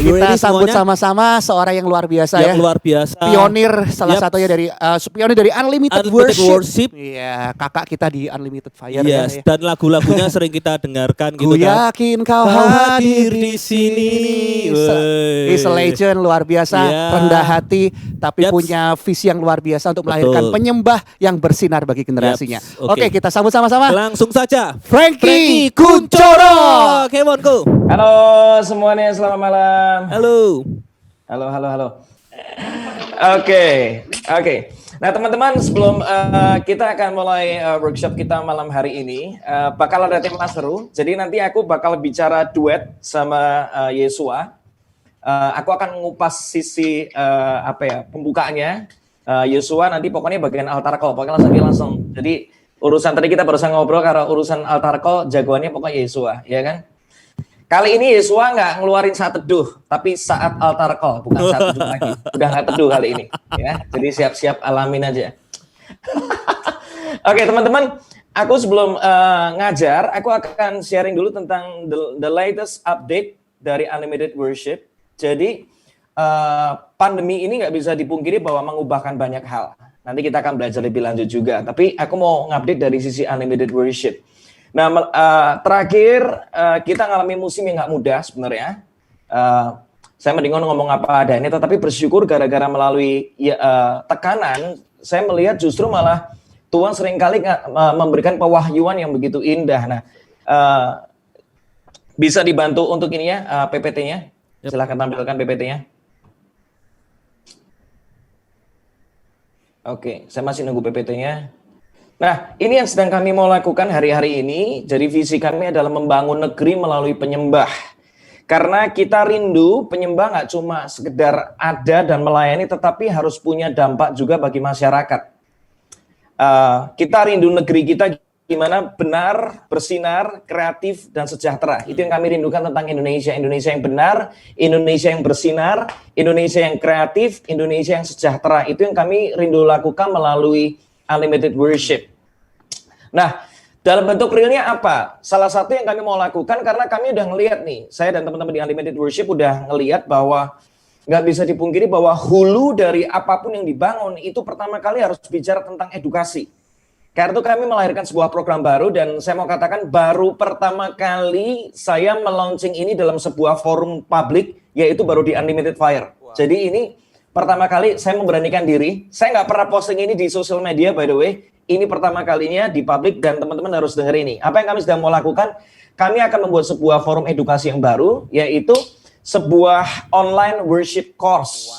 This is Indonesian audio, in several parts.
Kita sambut sama-sama seorang yang luar biasa ya. Luar biasa. Pionir salah satunya dari pionir dari Unlimited Worship. Iya, kakak kita di Unlimited Fire. Yes, ya. Dan lagu-lagunya sering kita dengarkan gitu kan. Ku yakin kau hadir di sini. He's a legend, luar biasa, rendah hati tapi punya visi yang luar biasa untuk melahirkan penyembah yang bersinar bagi generasinya. Oke, kita sambut sama-sama. Langsung saja. Frankie Kuncoro. Kemonku. Halo semuanya, selamat malam. Halo. Oke. Nah teman-teman, sebelum kita akan mulai workshop kita malam hari ini, bakal ada tema seru. Jadi nanti aku bakal bicara duet sama Yesua. Aku akan mengupas sisi pembukaannya. Yesua nanti pokoknya bagian altar call, pokoknya langsung. Jadi urusan tadi kita barusan ngobrol karena urusan altar call jagoannya pokoknya Yesua, ya kan? Kali ini Yesua nggak ngeluarin saat teduh, tapi saat altar call, bukan saat teduh lagi. Udah nggak teduh kali ini, ya. Jadi siap-siap alamin aja. Oke teman-teman, aku sebelum ngajar, aku akan sharing dulu tentang the latest update dari Unlimited Worship. Jadi pandemi ini nggak bisa dipungkiri bahwa mengubahkan banyak hal. Nanti kita akan belajar lebih lanjut juga. Tapi aku mau ngupdate dari sisi Unlimited Worship. Nah, terakhir kita ngalami musim yang nggak mudah sebenarnya. Saya mending ngomong apa adanya, tetapi bersyukur gara-gara melalui tekanan, saya melihat justru malah Tuhan seringkali memberikan pewahyuan yang begitu indah. Nah, bisa dibantu untuk ini ya, PPT-nya. Silahkan tampilkan PPT-nya. Oke, saya masih nunggu PPT-nya. Nah, ini yang sedang kami mau lakukan hari-hari ini. Jadi visi kami adalah membangun negeri melalui penyembah. Karena kita rindu penyembah nggak cuma sekedar ada dan melayani, tetapi harus punya dampak juga bagi masyarakat. Kita rindu negeri kita gimana benar, bersinar, kreatif, dan sejahtera. Itu yang kami rindukan tentang Indonesia. Indonesia yang benar, Indonesia yang bersinar, Indonesia yang kreatif, Indonesia yang sejahtera. Itu yang kami rindu lakukan melalui Unlimited Worship. Nah, dalam bentuk realnya apa? Salah satu yang kami mau lakukan karena kami udah ngelihat nih, saya dan teman-teman di Unlimited Worship udah ngelihat bahwa nggak bisa dipungkiri bahwa hulu dari apapun yang dibangun itu pertama kali harus bicara tentang edukasi. Karena itu kami melahirkan sebuah program baru dan saya mau katakan baru pertama kali saya melaunching ini dalam sebuah forum publik, yaitu baru di Unlimited Fire. Wow. Jadi ini pertama kali saya memberanikan diri. Saya nggak pernah posting ini di sosial media, by the way. Ini pertama kalinya di publik dan teman-teman harus dengar ini. Apa yang kami sedang mau lakukan? Kami akan membuat sebuah forum edukasi yang baru, yaitu sebuah online worship course.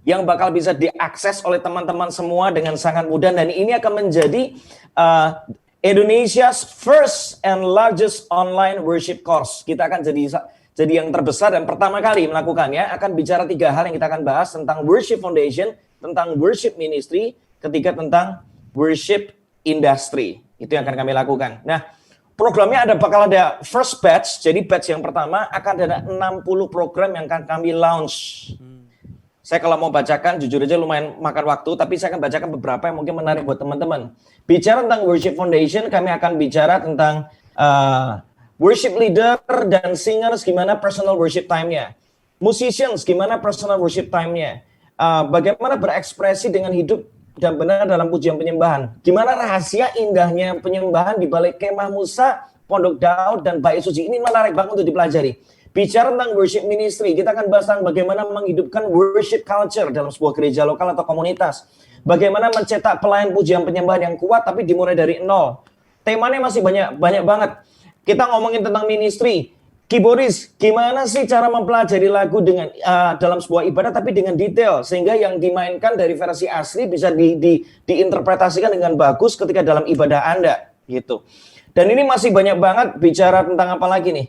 Yang bakal bisa diakses oleh teman-teman semua dengan sangat mudah. Dan ini akan menjadi Indonesia's first and largest online worship course. Kita akan jadi yang terbesar dan pertama kali melakukannya. Akan bicara 3 hal yang kita akan bahas tentang worship foundation, tentang worship ministry, ketiga tentang worship industry. Itu yang akan kami lakukan. Nah, programnya bakal ada first batch. Jadi batch yang pertama akan ada 60 program yang akan kami launch. Saya kalau mau bacakan jujur aja lumayan makan waktu, tapi saya akan bacakan beberapa yang mungkin menarik buat teman-teman. Bicara tentang worship foundation, kami akan bicara tentang worship leader dan singers gimana personal worship time-nya. Musicians gimana personal worship time-nya. Bagaimana berekspresi dengan hidup dan benar dalam pujian penyembahan. Gimana rahasia indahnya penyembahan di balik kemah Musa, Pondok Daud, dan Bait Suci. Ini menarik banget untuk dipelajari. Bicara tentang worship ministry, kita akan bahas tentang bagaimana menghidupkan worship culture dalam sebuah gereja lokal atau komunitas. Bagaimana mencetak pelayan pujian penyembahan yang kuat, tapi dimulai dari nol. Temanya masih banyak banget. Kita ngomongin tentang ministry. Keyboardis, gimana sih cara mempelajari lagu dengan dalam sebuah ibadah tapi dengan detail sehingga yang dimainkan dari versi asli bisa diinterpretasikan dengan bagus ketika dalam ibadah Anda gitu. Dan ini masih banyak banget bicara tentang apa lagi nih?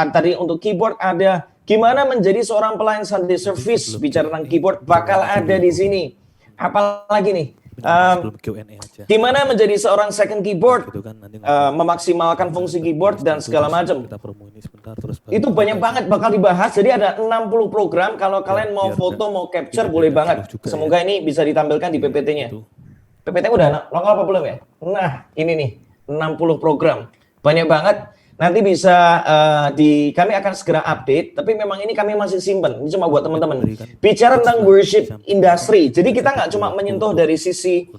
Tadi untuk keyboard ada Gimana menjadi seorang pelayan Sunday service, bicara tentang keyboard bakal ada di sini. Apalagi nih, Sebelum Q&A aja. gimana menjadi seorang second keyboard, Gitu kan, nanti memaksimalkan fungsi keyboard dan segala macam. kita promo ini sebentar terus Itu banyak banget bakal dibahas. Jadi ada 60 program. Kalau kalian mau foto, mau capture, boleh banget. Semoga ini bisa ditampilkan di PPT-nya. PPT udah lokal apa belum ya? Nah, ini nih 60 program. Banyak banget. Nanti bisa kami akan segera update, tapi memang ini kami masih simpen. Ini cuma buat teman-teman. Bicara tentang worship industry. Jadi kita nggak cuma menyentuh dari sisi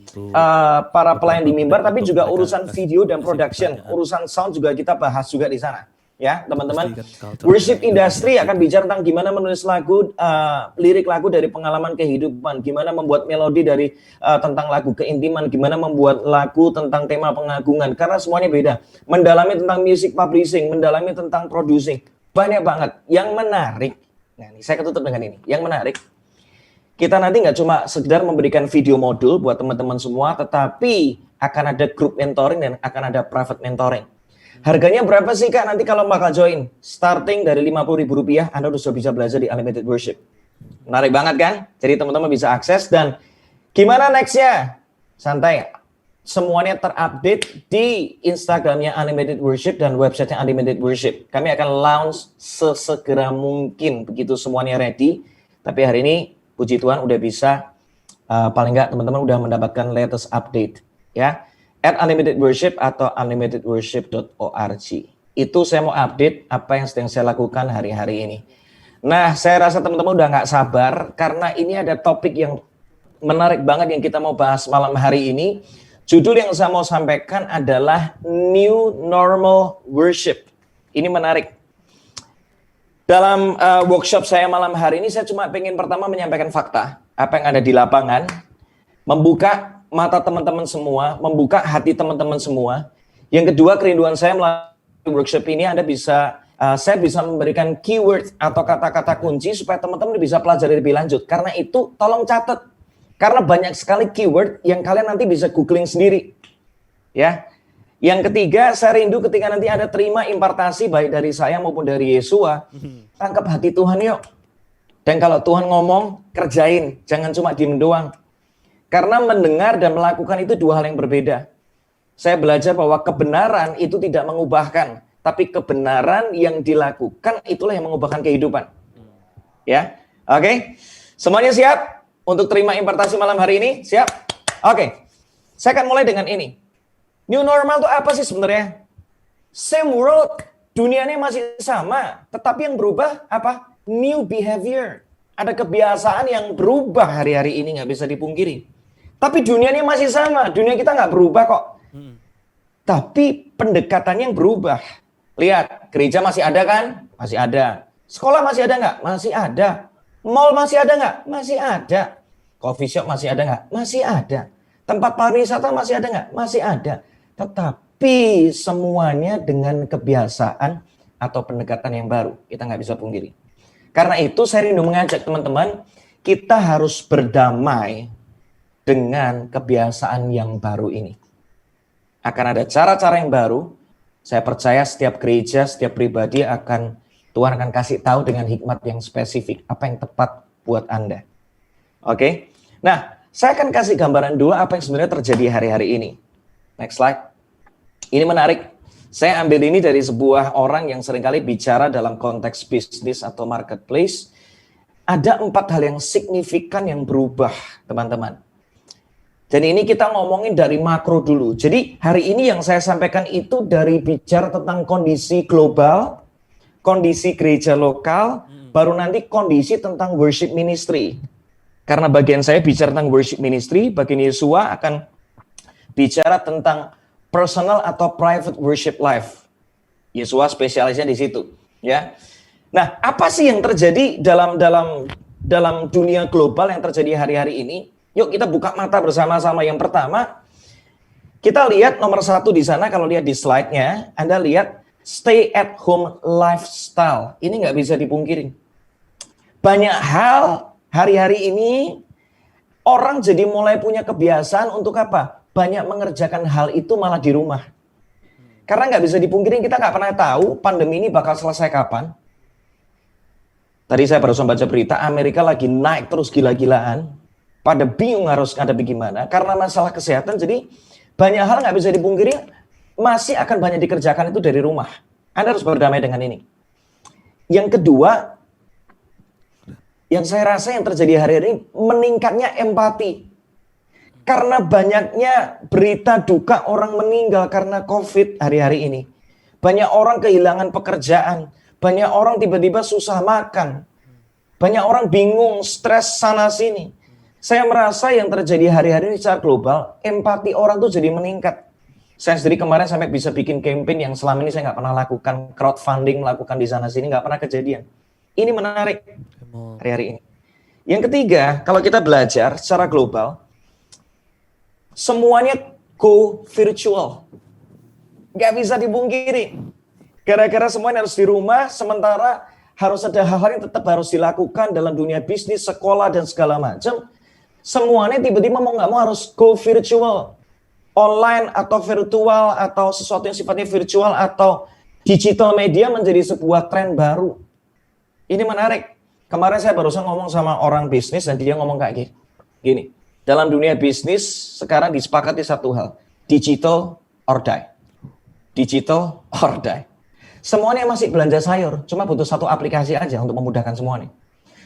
para pelayan di mimbar, tapi juga urusan video dan production, urusan sound juga kita bahas juga di sana. Ya, teman-teman. Worship industry akan bicara tentang gimana menulis lagu, lirik lagu dari pengalaman kehidupan, gimana membuat melodi dari tentang lagu keintiman, gimana membuat lagu tentang tema pengagungan, karena semuanya beda. Mendalami tentang music publishing, mendalami tentang producing, banyak banget. Yang menarik, nah ini saya ketutup dengan ini, yang menarik, kita nanti nggak cuma sekedar memberikan video modul buat teman-teman semua, tetapi akan ada group mentoring dan akan ada private mentoring. Harganya berapa sih Kak nanti kalau bakal join? Starting dari Rp50.000, Anda sudah bisa belajar di Unlimited Worship. Menarik banget kan? Jadi teman-teman bisa akses dan gimana nextnya? Santai, semuanya terupdate di Instagramnya Unlimited Worship dan websitenya Unlimited Worship. Kami akan launch sesegera mungkin begitu semuanya ready. Tapi hari ini puji Tuhan udah bisa, paling nggak teman-teman udah mendapatkan latest update ya. At Unlimited Worship atau unlimitedworship.org. Itu saya mau update apa yang sedang saya lakukan hari-hari ini. Nah, saya rasa teman-teman udah nggak sabar karena ini ada topik yang menarik banget yang kita mau bahas malam hari ini. Judul yang saya mau sampaikan adalah New Normal Worship. Ini menarik. Dalam workshop saya malam hari ini, saya cuma pengen pertama menyampaikan fakta. Apa yang ada di lapangan. Membuka mata teman-teman semua, membuka hati teman-teman semua. Yang kedua, kerinduan saya melalui workshop ini saya bisa memberikan keyword atau kata-kata kunci supaya teman-teman bisa pelajari lebih lanjut. Karena itu tolong catat. Karena banyak sekali keyword yang kalian nanti bisa googling sendiri. Ya. Yang ketiga, saya rindu ketika nanti ada terima impartasi baik dari saya maupun dari Yesua. Tangkap hati Tuhan yuk. Dan kalau Tuhan ngomong, kerjain. Jangan cuma diem doang. Karena mendengar dan melakukan itu dua hal yang berbeda. Saya belajar bahwa kebenaran itu tidak mengubahkan, tapi kebenaran yang dilakukan itulah yang mengubahkan kehidupan. Ya, oke. Semuanya siap untuk terima impartasi malam hari ini? Siap? Oke. Saya akan mulai dengan ini. New normal itu apa sih sebenarnya? Same world, dunianya masih sama, tetapi yang berubah apa? New behavior. Ada kebiasaan yang berubah hari-hari ini, nggak bisa dipungkiri. Tapi dunianya masih sama, dunia kita nggak berubah kok. Tapi pendekatannya yang berubah. Lihat, gereja masih ada kan? Masih ada. Sekolah masih ada nggak? Masih ada. Mall masih ada nggak? Masih ada. Coffee shop masih ada nggak? Masih ada. Tempat pariwisata masih ada nggak? Masih ada. Tetapi semuanya dengan kebiasaan atau pendekatan yang baru. Kita nggak bisa pungkiri. Karena itu saya rindu mengajak teman-teman, kita harus berdamai dengan kebiasaan yang baru ini. Akan ada cara-cara yang baru. Saya percaya setiap gereja, setiap pribadi Tuhan akan kasih tahu dengan hikmat yang spesifik. Apa yang tepat buat Anda. Oke. Nah, saya akan kasih gambaran dulu apa yang sebenarnya terjadi hari-hari ini. Next slide. Ini menarik. Saya ambil ini dari sebuah orang yang seringkali bicara dalam konteks bisnis atau marketplace. Ada 4 hal yang signifikan yang berubah, teman-teman. Dan ini kita ngomongin dari makro dulu. Jadi hari ini yang saya sampaikan itu dari bicara tentang kondisi global, kondisi gereja lokal, baru nanti kondisi tentang worship ministry. Karena bagian saya bicara tentang worship ministry, bagian Yesua akan bicara tentang personal atau private worship life. Yesua spesialisnya di situ, ya. Nah, apa sih yang terjadi dalam dunia global yang terjadi hari-hari ini? Yuk kita buka mata bersama-sama. Yang pertama, kita lihat nomor 1 di sana, kalau lihat di slide-nya, Anda lihat stay at home lifestyle. Ini nggak bisa dipungkiri. Banyak hal hari-hari ini, orang jadi mulai punya kebiasaan untuk apa? Banyak mengerjakan hal itu malah di rumah. Karena nggak bisa dipungkiri, kita nggak pernah tahu pandemi ini bakal selesai kapan. Tadi saya baru baca berita, Amerika lagi naik terus gila-gilaan. Pada bingung harus ngadepi gimana. Karena masalah kesehatan, jadi banyak hal nggak bisa dipungkiri, masih akan banyak dikerjakan itu dari rumah. Anda harus berdamai dengan ini. Yang kedua, yang saya rasa yang terjadi hari ini, meningkatnya empati. Karena banyaknya berita duka orang meninggal karena COVID hari-hari ini. Banyak orang kehilangan pekerjaan. Banyak orang tiba-tiba susah makan. Banyak orang bingung, stres sana-sini. Saya merasa yang terjadi hari-hari ini secara global, empati orang tuh jadi meningkat. Saya sendiri kemarin sampai bisa bikin campaign yang selama ini saya nggak pernah lakukan. Crowdfunding melakukan di sana-sini, nggak pernah kejadian. Ini menarik hari-hari ini. Yang ketiga, kalau kita belajar secara global, semuanya go virtual. Nggak bisa dipungkiri. Gara-gara semuanya harus di rumah, sementara harus ada hal-hal yang tetap harus dilakukan dalam dunia bisnis, sekolah, dan segala macam. Semuanya tiba-tiba mau nggak mau harus go virtual. Online atau virtual atau sesuatu yang sifatnya virtual atau digital media menjadi sebuah tren baru. Ini menarik. Kemarin saya barusan ngomong sama orang bisnis dan dia ngomong kayak gini. Dalam dunia bisnis sekarang disepakati satu hal. Digital or die. Digital or die. Semuanya masih belanja sayur, cuma butuh satu aplikasi aja untuk memudahkan semuanya.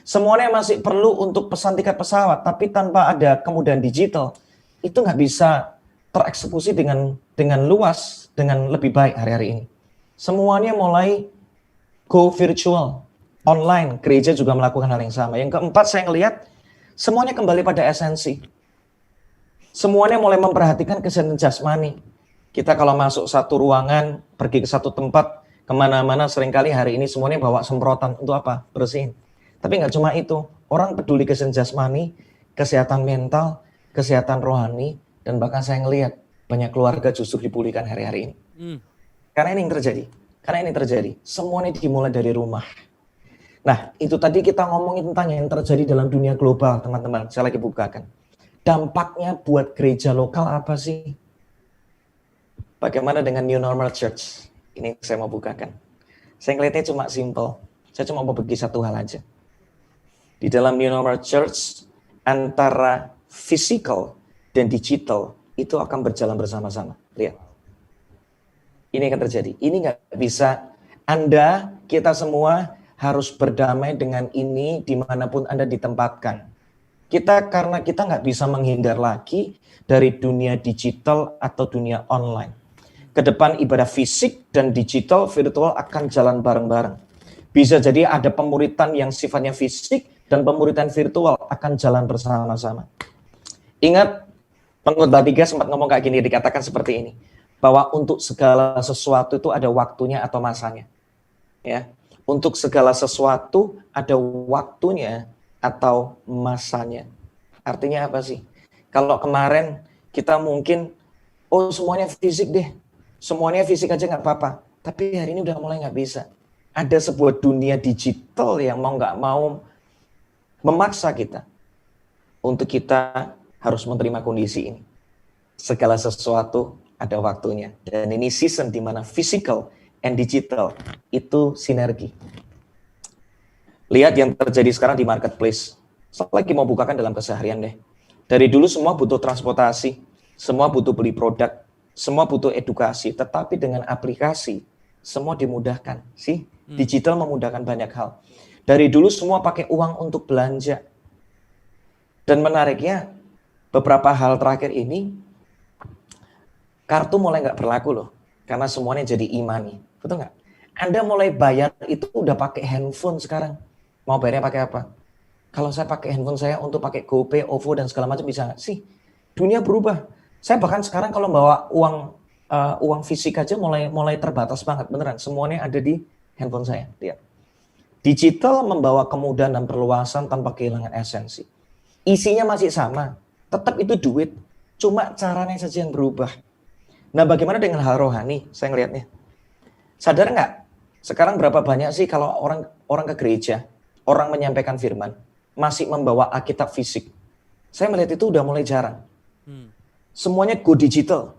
Semuanya masih perlu untuk pesan tiket pesawat, tapi tanpa ada kemudahan digital, itu nggak bisa tereksekusi dengan luas, dengan lebih baik hari-hari ini. Semuanya mulai go virtual, online, gereja juga melakukan hal yang sama. Yang keempat saya ngelihat, semuanya kembali pada esensi. Semuanya mulai memperhatikan kesehatan jasmani. Kita kalau masuk satu ruangan, pergi ke satu tempat, kemana-mana seringkali hari ini semuanya bawa semprotan untuk apa? Bersihin. Tapi nggak cuma itu. Orang peduli kesehatan jasmani, kesehatan mental, kesehatan rohani, dan bahkan saya ngelihat banyak keluarga justru dipulihkan hari-hari ini. Karena ini yang terjadi. Karena ini terjadi. Semuanya dimulai dari rumah. Nah, itu tadi kita ngomongin tentang yang terjadi dalam dunia global, teman-teman. Saya lagi bukakan. Dampaknya buat gereja lokal apa sih? Bagaimana dengan New Normal Church? Ini saya mau bukakan. Saya ngeliatnya cuma simple. Saya cuma mau bagi satu hal aja. Di dalam New Normal Church, antara physical dan digital itu akan berjalan bersama-sama. Lihat. Ini akan terjadi. Ini nggak bisa. Anda, kita semua harus berdamai dengan ini dimanapun Anda ditempatkan. Karena kita nggak bisa menghindar lagi dari dunia digital atau dunia online. Ke depan ibadah fisik dan digital virtual akan jalan bareng-bareng. Bisa jadi ada pemuritan yang sifatnya fisik dan pemuritan virtual akan jalan bersama-sama. Ingat, Pengkhotbah 3 sempat ngomong kayak gini, dikatakan seperti ini. Bahwa untuk segala sesuatu itu ada waktunya atau masanya. Ya, untuk segala sesuatu ada waktunya atau masanya. Artinya apa sih? Kalau kemarin kita mungkin, semuanya fisik deh. Semuanya fisik aja nggak apa-apa. Tapi hari ini udah mulai nggak bisa. Ada sebuah dunia digital yang mau nggak mau memaksa kita. Untuk kita harus menerima kondisi ini. Segala sesuatu ada waktunya. Dan ini season di mana physical and digital itu sinergi. Lihat yang terjadi sekarang di marketplace. Saya lagi mau bukakan dalam keseharian deh. Dari dulu semua butuh transportasi. Semua butuh beli produk. Semua butuh edukasi, tetapi dengan aplikasi semua dimudahkan. Digital memudahkan banyak hal. Dari dulu semua pakai uang untuk belanja. Dan menariknya, beberapa hal terakhir ini, kartu mulai nggak berlaku loh. Karena semuanya jadi e-money. Betul nggak? Anda mulai bayar itu udah pakai handphone sekarang. Mau bayarnya pakai apa? Kalau saya pakai handphone saya untuk pakai GoPay, OVO, dan segala macam bisa nggak sih? Dunia berubah. Saya bahkan sekarang kalau bawa uang fisik aja mulai terbatas banget, beneran. Semuanya ada di handphone saya. Lihat. Digital membawa kemudahan dan perluasan tanpa kehilangan esensi. Isinya masih sama, tetap itu duit, cuma caranya saja yang berubah. Nah, bagaimana dengan hal rohani? Saya ngelihatnya. Sadar nggak? Sekarang berapa banyak sih kalau orang ke gereja, orang menyampaikan firman, masih membawa Alkitab fisik. Saya melihat itu udah mulai jarang. Semuanya go digital.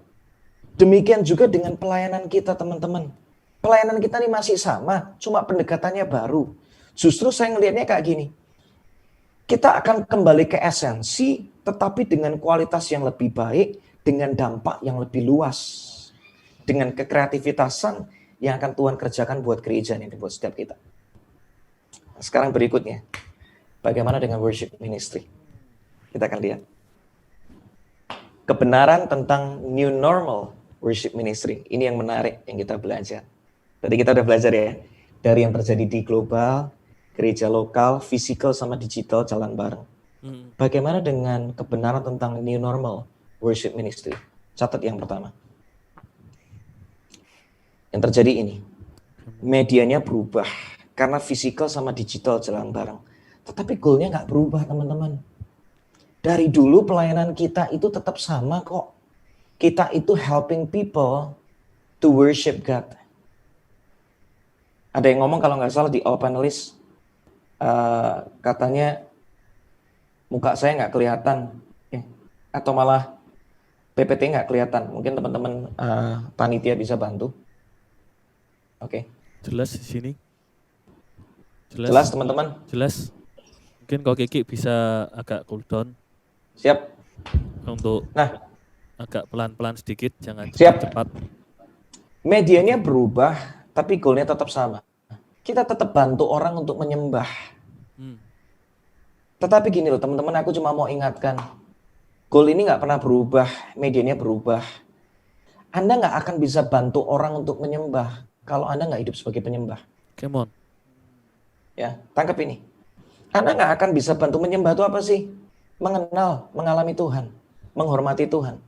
Demikian juga dengan pelayanan kita, teman-teman. Pelayanan kita ini masih sama, cuma pendekatannya baru. Justru saya ngelihatnya kayak gini. Kita akan kembali ke esensi, tetapi dengan kualitas yang lebih baik, dengan dampak yang lebih luas, dengan kekreativitasan yang akan Tuhan kerjakan buat gereja ini, buat setiap kita. Sekarang berikutnya, bagaimana dengan worship ministry? Kita akan lihat. Kebenaran tentang new normal worship ministry. Ini yang menarik yang kita belajar. Tadi kita udah belajar ya, dari yang terjadi di global, gereja lokal, fisikal sama digital jalan bareng. Bagaimana dengan kebenaran tentang new normal worship ministry? Catat yang pertama. Yang terjadi ini, medianya berubah karena fisikal sama digital jalan bareng. Tetapi goalnya nggak berubah, teman-teman. Dari dulu pelayanan kita itu tetap sama kok. Kita itu helping people to worship God. Ada yang ngomong kalau nggak salah di all panelists, katanya muka saya nggak kelihatan, atau malah PPT nggak kelihatan. Mungkin teman-teman panitia bisa bantu. Oke. Jelas di sini. Jelas teman-teman? Jelas. Mungkin kalau Kiki bisa agak cool down. Siap. Untuk agak pelan-pelan sedikit, jangan cepat-cepat. Medianya berubah, tapi goalnya tetap sama. Kita tetap bantu orang untuk menyembah. Tetapi gini loh teman-teman, aku cuma mau ingatkan. Goal ini nggak pernah berubah, medianya berubah. Anda nggak akan bisa bantu orang untuk menyembah kalau Anda nggak hidup sebagai penyembah. Come on. Ya, tangkap ini. Anda nggak akan bisa bantu menyembah itu apa sih? Mengenal, mengalami Tuhan, menghormati Tuhan.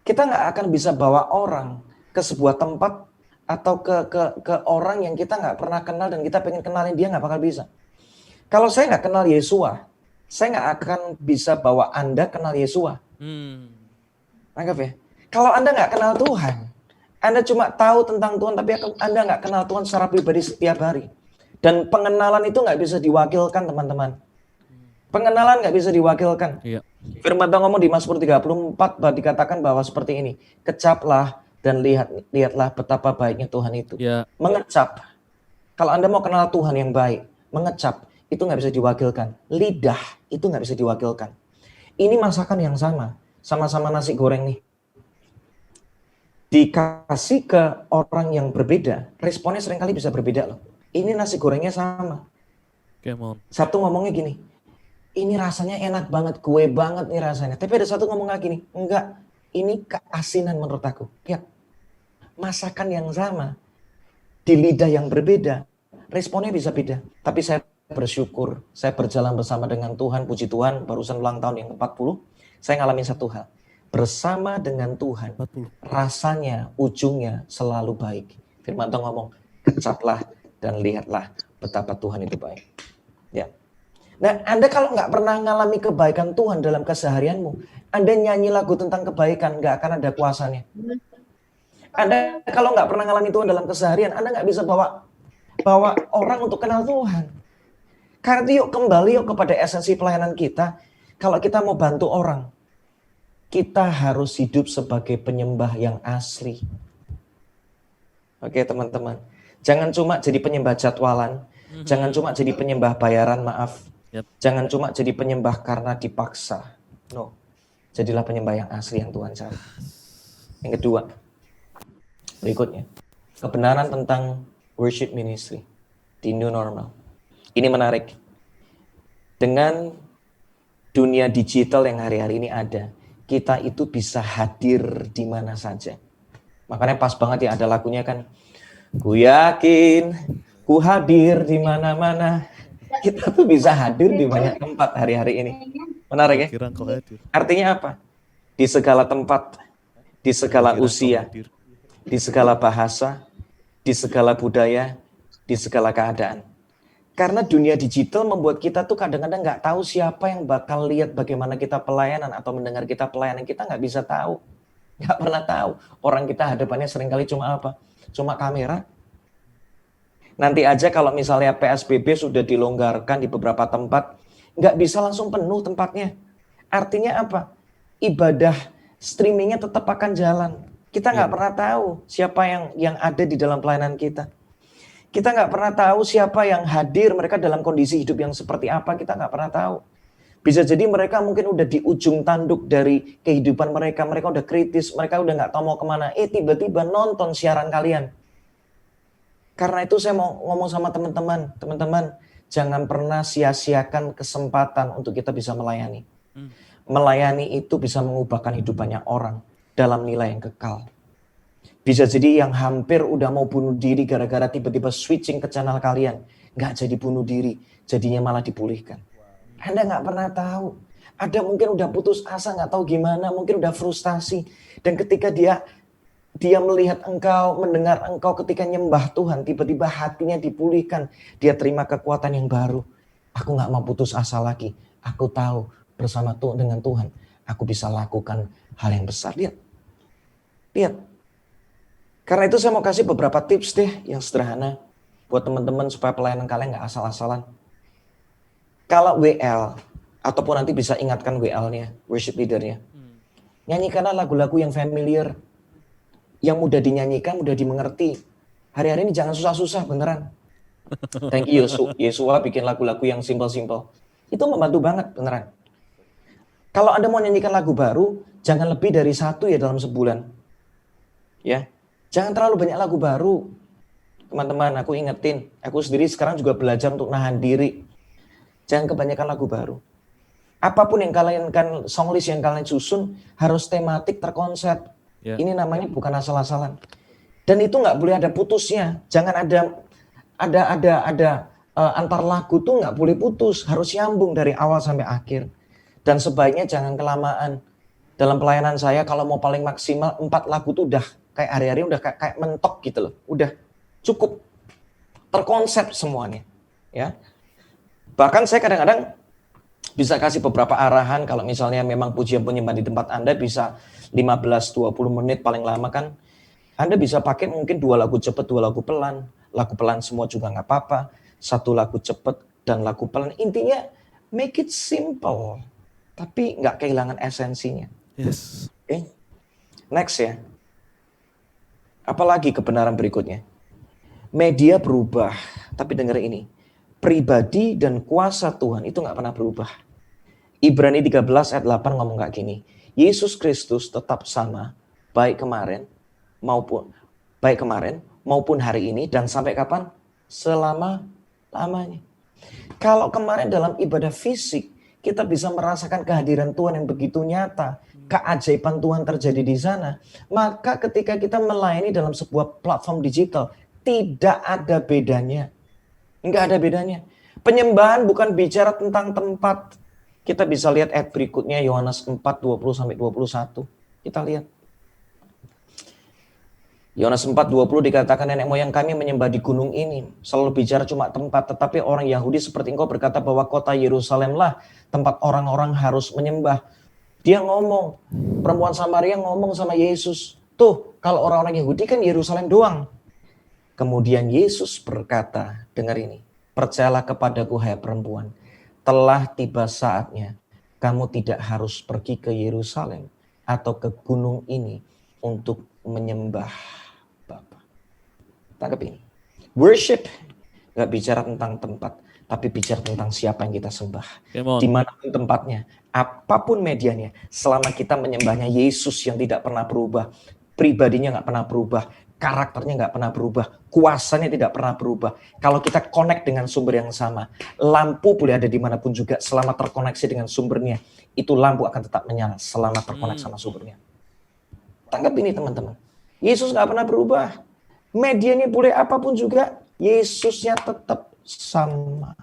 Kita nggak akan bisa bawa orang ke sebuah tempat atau ke orang yang kita nggak pernah kenal dan kita pengen kenalin dia, nggak bakal bisa. Kalau saya nggak kenal Yesua, saya nggak akan bisa bawa Anda kenal Yesua. Anggap ya. Kalau Anda nggak kenal Tuhan, Anda cuma tahu tentang Tuhan, tapi Anda nggak kenal Tuhan secara pribadi setiap hari. Dan pengenalan itu nggak bisa diwakilkan, teman-teman. Pengenalan nggak bisa diwakilkan. Iya. Firman Tuhan ngomong di Mazmur 34 dikatakan bahwa seperti ini. Kecaplah dan lihatlah betapa baiknya Tuhan itu. Ya. Mengecap. Kalau Anda mau kenal Tuhan yang baik, mengecap itu nggak bisa diwakilkan. Lidah itu nggak bisa diwakilkan. Ini masakan yang sama. Sama-sama nasi goreng nih. Dikasih ke orang yang berbeda, responnya seringkali bisa berbeda loh. Ini nasi gorengnya sama. Satu ngomongnya gini, ini rasanya enak banget, kue banget nih rasanya. Tapi ada satu ngomong lagi nih, enggak, ini keasinan menurut aku. Ya, masakan yang sama, di lidah yang berbeda, responnya bisa beda. Tapi saya bersyukur, saya berjalan bersama dengan Tuhan, puji Tuhan, barusan ulang tahun yang ke-40, saya ngalamin satu hal. Bersama dengan Tuhan, 40. rasanya, ujungnya selalu baik. Firman Tuhan ngomong, kecaplah dan lihatlah betapa Tuhan itu baik. Ya. Nah, Anda kalau nggak pernah ngalami kebaikan Tuhan dalam keseharianmu, Anda nyanyi lagu tentang kebaikan, nggak akan ada kuasanya. Anda kalau nggak pernah ngalami Tuhan dalam keseharian, Anda nggak bisa bawa orang untuk kenal Tuhan. Karena itu kembali kepada esensi pelayanan kita. Kalau kita mau bantu orang, kita harus hidup sebagai penyembah yang asli. Oke teman-teman. Jangan cuma jadi penyembah jadwalan. Jangan cuma jadi penyembah bayaran, maaf. Yep. Jangan cuma jadi penyembah karena dipaksa. No. Jadilah penyembah yang asli yang Tuhan cari. Yang kedua. Berikutnya. Kebenaran tentang worship ministry. Di new normal. Ini menarik. Dengan dunia digital yang hari-hari ini ada, kita itu bisa hadir di mana saja. Makanya pas banget ya ada lagunya kan. Ku yakin, ku hadir di mana-mana. Kita tuh bisa hadir di banyak tempat hari-hari ini. Menarik ya? Artinya apa? Di segala tempat, di segala usia, di segala bahasa, di segala budaya, di segala keadaan. Karena dunia digital membuat kita tuh kadang-kadang nggak tahu siapa yang bakal lihat bagaimana kita pelayanan atau mendengar kita pelayanan. Kita nggak bisa tahu. Nggak pernah tahu. Orang kita hadapannya seringkali cuma apa? Cuma kamera. Nanti aja kalau misalnya PSBB sudah dilonggarkan di beberapa tempat, nggak bisa langsung penuh tempatnya. Artinya apa? Ibadah streamingnya tetap akan jalan. Kita nggak pernah tahu siapa yang ada di dalam pelayanan kita. Kita nggak pernah tahu siapa yang hadir, mereka dalam kondisi hidup yang seperti apa, kita nggak pernah tahu. Bisa jadi mereka mungkin udah di ujung tanduk dari kehidupan mereka udah kritis, mereka udah nggak tahu mau kemana. Tiba-tiba nonton siaran kalian. Karena itu saya mau ngomong sama teman-teman, jangan pernah sia-siakan kesempatan untuk kita bisa melayani. Melayani itu bisa mengubahkan hidup banyak orang dalam nilai yang kekal. Bisa jadi yang hampir udah mau bunuh diri gara-gara tiba-tiba switching ke channel kalian. Nggak jadi bunuh diri, jadinya malah dipulihkan. Anda nggak pernah tahu. Ada mungkin udah putus asa, nggak tahu gimana, mungkin udah frustasi. Dan ketika dia melihat engkau, mendengar engkau ketika nyembah Tuhan, tiba-tiba hatinya dipulihkan. Dia terima kekuatan yang baru. Aku nggak mau putus asa lagi. Aku tahu bersama dengan Tuhan, aku bisa lakukan hal yang besar. Lihat. Karena itu saya mau kasih beberapa tips deh yang sederhana buat teman-teman supaya pelayanan kalian nggak asal-asalan. Kalau WL, ataupun nanti bisa ingatkan WL-nya, worship leader-nya. Nyanyikanlah lagu-lagu yang familiar. Yang mudah dinyanyikan, mudah dimengerti. Hari-hari ini jangan susah-susah beneran. Thank you Yesua bikin lagu-lagu yang simple-simple. Itu membantu banget beneran. Kalau Anda mau nyanyikan lagu baru, jangan lebih dari 1 ya dalam sebulan. Ya, jangan terlalu banyak lagu baru. Teman-teman, aku ingetin. Aku sendiri sekarang juga belajar untuk nahan diri. Jangan kebanyakan lagu baru. Apapun yang kalian kan songlist yang kalian susun harus tematik, terkonsep. Yeah. Ini namanya bukan asal-asalan. Dan itu nggak boleh ada putusnya. Jangan ada antar lagu tuh nggak boleh putus, harus nyambung dari awal sampai akhir. Dan sebaiknya jangan kelamaan. Dalam pelayanan saya kalau mau paling maksimal 4 lagu tuh udah kayak hari-hari udah kayak mentok gitu loh. Udah cukup terkonsep semuanya, ya. Bahkan saya kadang-kadang bisa kasih beberapa arahan kalau misalnya memang pujian penyembah di tempat Anda bisa 15-20 menit paling lama kan. Anda bisa pakai mungkin 2 lagu cepat, 2 lagu pelan. Lagu pelan semua juga nggak apa-apa. 1 lagu cepat dan lagu pelan. Intinya make it simple. Tapi nggak kehilangan esensinya. Yes. Okay. Next ya. Apalagi kebenaran berikutnya. Media berubah. Tapi dengar ini. Pribadi dan kuasa Tuhan itu nggak pernah berubah. Ibrani 13 ayat 8 ngomong kayak gini. Yesus Kristus tetap sama baik kemarin maupun hari ini dan sampai kapan? Selama-lamanya. Kalau kemarin dalam ibadah fisik kita bisa merasakan kehadiran Tuhan yang begitu nyata, keajaiban Tuhan terjadi di sana, maka ketika kita melayani dalam sebuah platform digital tidak ada bedanya. Enggak ada bedanya. Penyembahan bukan bicara tentang tempat. Kita bisa lihat ayat berikutnya Yohanes 4:20-21. Kita lihat. Yohanes 4:20 dikatakan nenek moyang kami menyembah di gunung ini. Selalu bicara cuma tempat. Tetapi orang Yahudi seperti engkau berkata bahwa kota Yerusalemlah tempat orang-orang harus menyembah. Dia ngomong. Perempuan Samaria ngomong sama Yesus. Tuh kalau orang-orang Yahudi kan Yerusalem doang. Kemudian Yesus berkata, dengar ini, percayalah kepadaku hai perempuan, telah tiba saatnya kamu tidak harus pergi ke Yerusalem atau ke gunung ini untuk menyembah Bapa. Tangkap ini. Worship gak bicara tentang tempat, tapi bicara tentang siapa yang kita sembah. Dimanapun tempatnya, apapun medianya, selama kita menyembahnya Yesus yang tidak pernah berubah, pribadinya gak pernah berubah, karakternya nggak pernah berubah, kuasanya tidak pernah berubah. Kalau kita connect dengan sumber yang sama, lampu boleh ada dimanapun juga selama terkoneksi dengan sumbernya. Itu lampu akan tetap menyala selama terkoneksi sama sumbernya. Tangkap ini teman-teman. Yesus nggak pernah berubah. Medianya boleh apapun juga, Yesusnya tetap sama.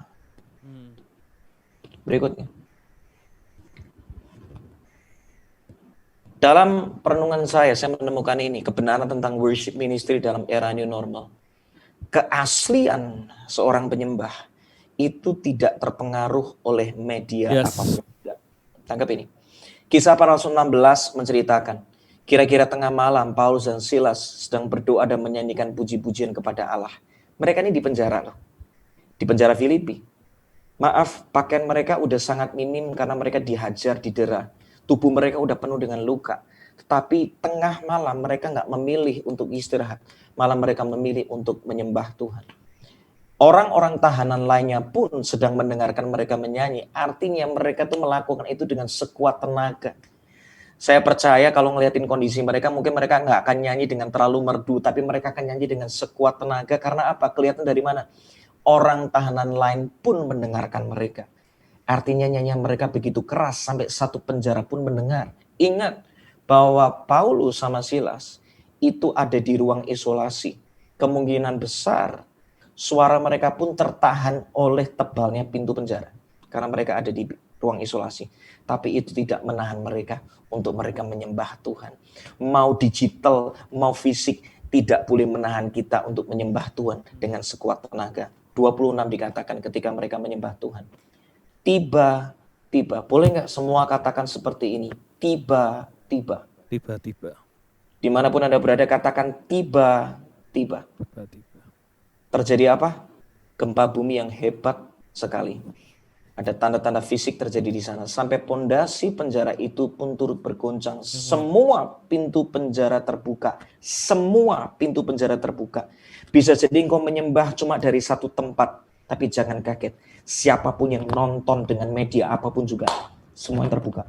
Berikutnya. Dalam perenungan saya menemukan ini, kebenaran tentang worship ministry dalam era new normal. Keaslian seorang penyembah itu tidak terpengaruh oleh media apapun. Tangkap ini. Kisah Para Rasul 16 menceritakan, kira-kira tengah malam Paulus dan Silas sedang berdoa dan menyanyikan puji-pujian kepada Allah. Mereka ini di penjara loh. Di penjara Filipi. Maaf, pakaian mereka udah sangat minim karena mereka dihajar, didera. Tubuh mereka udah penuh dengan luka. Tetapi tengah malam mereka nggak memilih untuk istirahat. Malah mereka memilih untuk menyembah Tuhan. Orang-orang tahanan lainnya pun sedang mendengarkan mereka menyanyi. Artinya mereka tuh melakukan itu dengan sekuat tenaga. Saya percaya kalau ngeliatin kondisi mereka, mungkin mereka nggak akan nyanyi dengan terlalu merdu, tapi mereka akan nyanyi dengan sekuat tenaga. Karena apa? Kelihatan dari mana? Orang tahanan lain pun mendengarkan mereka. Artinya nyanyian mereka begitu keras sampai satu penjara pun mendengar. Ingat bahwa Paulus sama Silas itu ada di ruang isolasi. Kemungkinan besar suara mereka pun tertahan oleh tebalnya pintu penjara. Karena mereka ada di ruang isolasi. Tapi itu tidak menahan mereka untuk mereka menyembah Tuhan. Mau digital, mau fisik, tidak boleh menahan kita untuk menyembah Tuhan dengan sekuat tenaga. 26 dikatakan ketika mereka menyembah Tuhan. Tiba-tiba, boleh nggak semua katakan seperti ini? Tiba-tiba. Tiba-tiba. Dimanapun Anda berada, katakan tiba-tiba. Tiba-tiba. Terjadi apa? Gempa bumi yang hebat sekali. Ada tanda-tanda fisik terjadi di sana. Sampai pondasi penjara itu pun turut bergoncang. Semua pintu penjara terbuka. Semua pintu penjara terbuka. Bisa jadi engkau menyembah cuma dari satu tempat. Tapi jangan kaget. Siapapun yang nonton dengan media apapun juga. Semua yang terbuka.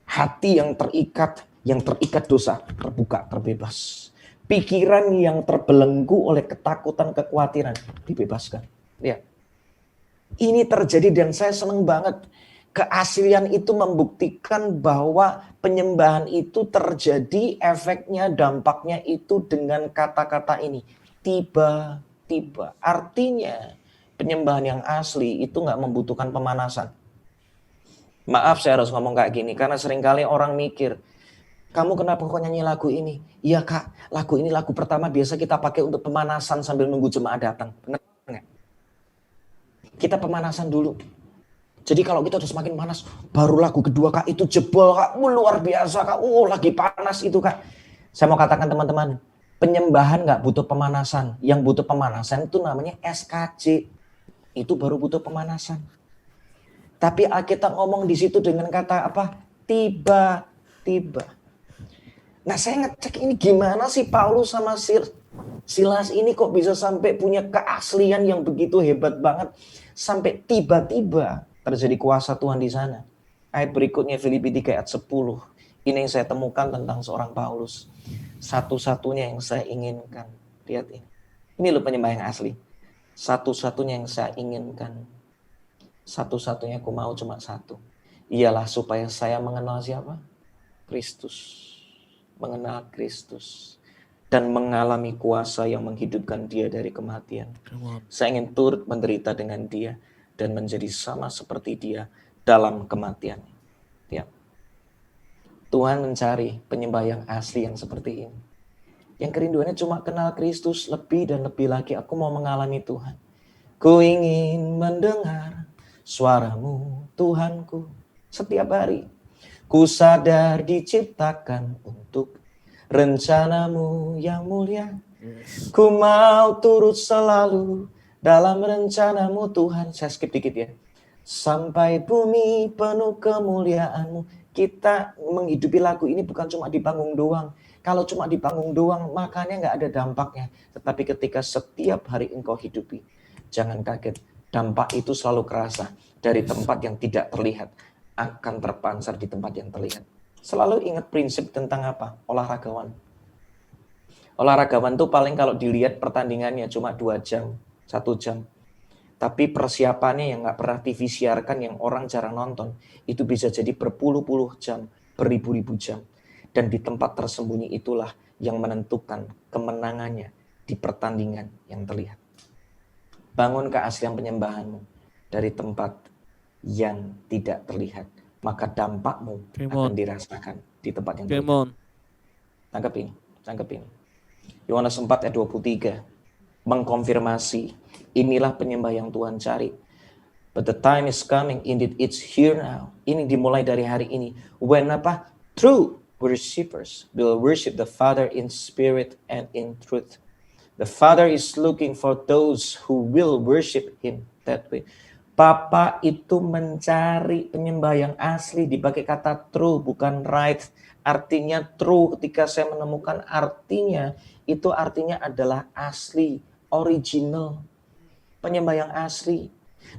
Hati yang terikat dosa. Terbuka, terbebas. Pikiran yang terbelenggu oleh ketakutan, kekhawatiran dibebaskan. Ya. Ini terjadi dan saya senang banget. Keaslian itu membuktikan bahwa penyembahan itu terjadi, efeknya, dampaknya itu dengan kata-kata ini. Tiba-tiba. Artinya penyembahan yang asli itu nggak membutuhkan pemanasan. Maaf saya harus ngomong kayak gini karena seringkali orang mikir, kamu kenapa kok nyanyi lagu ini? Iya kak, lagu ini lagu pertama biasa kita pakai untuk pemanasan sambil nunggu jemaat datang. Benar nggak? Kita pemanasan dulu. Jadi kalau kita udah semakin panas, baru lagu kedua kak itu jebol kak, luar biasa kak, lagi panas itu kak. Saya mau katakan teman-teman, penyembahan nggak butuh pemanasan. Yang butuh pemanasan itu namanya SKJ. Itu baru butuh pemanasan. Tapi Alkitab ngomong di situ dengan kata apa? Tiba-tiba. Nah saya ngecek ini gimana sih Paulus sama Silas ini kok bisa sampai punya keaslian yang begitu hebat banget. Sampai tiba-tiba terjadi kuasa Tuhan di sana. Ayat berikutnya Filipi 3 ayat 10. Ini yang saya temukan tentang seorang Paulus. Satu-satunya yang saya inginkan. Lihat ini. Ini loh penyembah yang asli. Satu-satunya yang saya inginkan. Satu-satunya aku mau cuma satu. Ialah supaya saya mengenal siapa? Kristus. Mengenal Kristus dan mengalami kuasa yang menghidupkan dia dari kematian. Saya ingin turut menderita dengan dia dan menjadi sama seperti dia dalam kematian. Ya. Tuhan mencari penyembah yang asli yang seperti ini. Yang kerinduannya cuma kenal Kristus lebih dan lebih lagi. Aku mau mengalami Tuhan. Ku ingin mendengar suaramu Tuhanku setiap hari. Ku sadar diciptakan untuk rencanamu yang mulia. Ku mau turut selalu dalam rencanamu Tuhan. Saya skip dikit ya. Sampai bumi penuh kemuliaanmu. Kita menghidupi lagu ini bukan cuma di panggung doang. Kalau cuma di panggung doang makanya gak ada dampaknya. Tetapi ketika setiap hari engkau hidupi, jangan kaget. Dampak itu selalu kerasa dari tempat yang tidak terlihat. Akan terpancar di tempat yang terlihat. Selalu ingat prinsip tentang apa? Olahragawan. Olahragawan tuh paling kalau dilihat pertandingannya cuma 2 jam, 1 jam. Tapi persiapannya yang gak pernah TV siarkan, yang orang jarang nonton, itu bisa jadi berpuluh-puluh jam, beribu-ribu jam. Dan di tempat tersembunyi itulah yang menentukan kemenangannya di pertandingan yang terlihat. Bangun keaslian penyembahanmu dari tempat yang tidak terlihat, maka dampakmu akan dirasakan di tempat yang terlihat. Tangkap ini. Yohanes 4 ayat 23 mengkonfirmasi inilah penyembah yang Tuhan cari. But the time is coming, indeed it's here now. Ini dimulai dari hari ini. When apa? True worshipers will worship the Father in spirit and in truth. The Father is looking for those who will worship Him that way. Bapa itu mencari penyembah yang asli, dipakai kata true bukan right. Artinya true ketika saya menemukan artinya, itu artinya adalah asli, original. penyembah yang asli.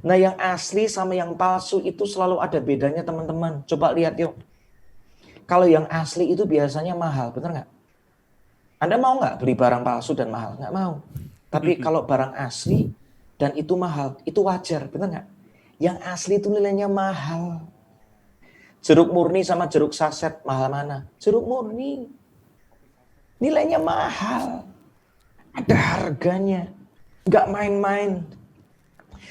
Nah yang asli sama yang palsu itu selalu ada bedanya teman-teman. Coba lihat yuk. Kalau yang asli itu biasanya mahal, benar nggak? Anda mau nggak beli barang palsu dan mahal? Nggak mau. Tapi kalau barang asli dan itu mahal, itu wajar, benar nggak? Yang asli itu nilainya mahal. Jeruk murni sama jeruk saset, mahal mana? Jeruk murni. Nilainya mahal. Ada harganya. Nggak main-main.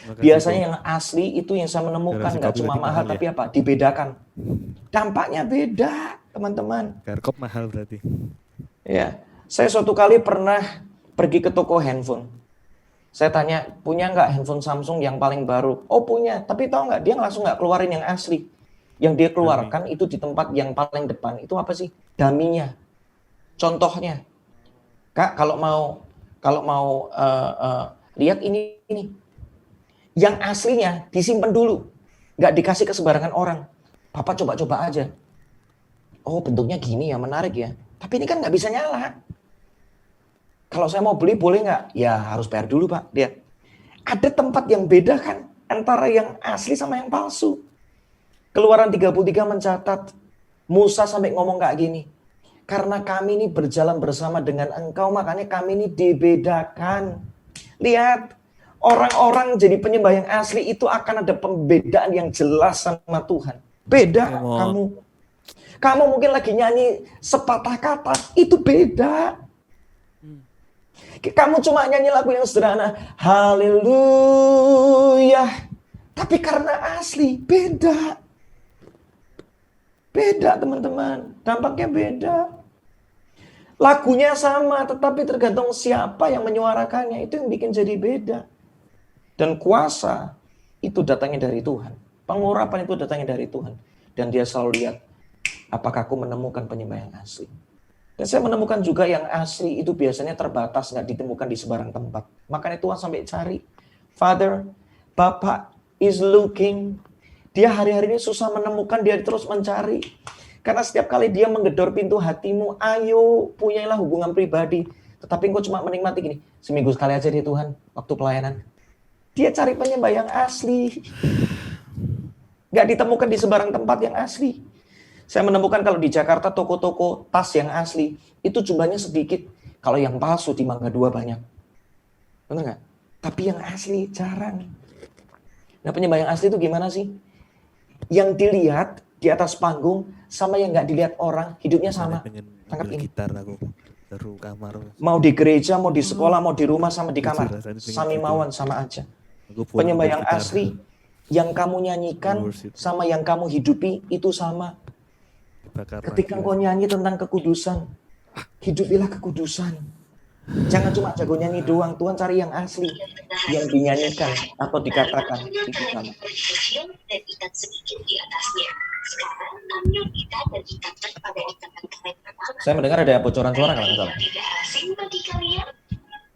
Biasanya yang asli itu yang saya menemukan nggak cuma mahal tapi apa? Dibedakan. Dampaknya beda, teman-teman. Garkop mahal berarti. Ya, saya suatu kali pernah pergi ke toko handphone. Saya tanya, punya nggak handphone Samsung yang paling baru? Oh punya, tapi tahu nggak? Dia langsung nggak keluarin yang asli. Yang dia keluarkan itu di tempat yang paling depan. Itu apa sih? Daminya. Contohnya, Kak, kalau mau lihat ini. Yang aslinya disimpan dulu. Nggak dikasih ke sembarangan orang. Papa coba-coba aja. Oh bentuknya gini ya, menarik ya. Tapi ini kan nggak bisa nyala. Kalau saya mau beli boleh nggak? Ya harus bayar dulu Pak. Lihat. Ada tempat yang beda kan. Antara yang asli sama yang palsu. Keluaran 33 mencatat. Musa sampai ngomong kayak gini. Karena kami ini berjalan bersama dengan engkau. Makanya kami ini dibedakan. Lihat. Orang-orang jadi penyembah yang asli itu akan ada pembedaan yang jelas sama Tuhan. Beda kamu. Kamu mungkin lagi nyanyi sepatah kata, itu beda. Kamu cuma nyanyi lagu yang sederhana, haleluya. Tapi karena asli, beda. Beda teman-teman, dampaknya beda. Lagunya sama, tetapi tergantung siapa yang menyuarakannya, itu yang bikin jadi beda. Dan kuasa itu datangnya dari Tuhan. Pengurapan itu datangnya dari Tuhan. Dan dia selalu lihat, apakah aku menemukan penyembah yang asli. Dan saya menemukan juga yang asli itu biasanya terbatas, nggak ditemukan di sebarang tempat. Makanya Tuhan sampai cari. Father, Bapak is looking. Dia hari-hari ini susah menemukan, dia terus mencari. Karena setiap kali dia menggedor pintu hatimu, ayo punyailah hubungan pribadi. Tetapi engkau cuma menikmati gini, seminggu sekali aja deh Tuhan, waktu pelayanan. Dia cari penyembah yang asli. Gak ditemukan di sebarang tempat yang asli. Saya menemukan kalau di Jakarta toko-toko tas yang asli, itu jumlahnya sedikit. Kalau yang palsu di Mangga 2 banyak. Benar gak? Tapi yang asli jarang. Nah penyembah yang asli itu gimana sih? Yang dilihat di atas panggung sama yang gak dilihat orang, hidupnya sama. Tangkap ini. Gitar aku. Taruh kamar. Mau di gereja, mau di sekolah, mau di rumah, sama di kamar. Sami mawon sama aja. Penyembah yang asli, yang kamu nyanyikan sama yang kamu hidupi itu sama. Ketika kau nyanyi tentang kekudusan, hidupilah kekudusan. Jangan cuma jago nyanyi doang, Tuhan cari yang asli. Yang dinyanyikan atau dikatakan itu sama. Saya mendengar ada bocoran suara kalau nggak salah.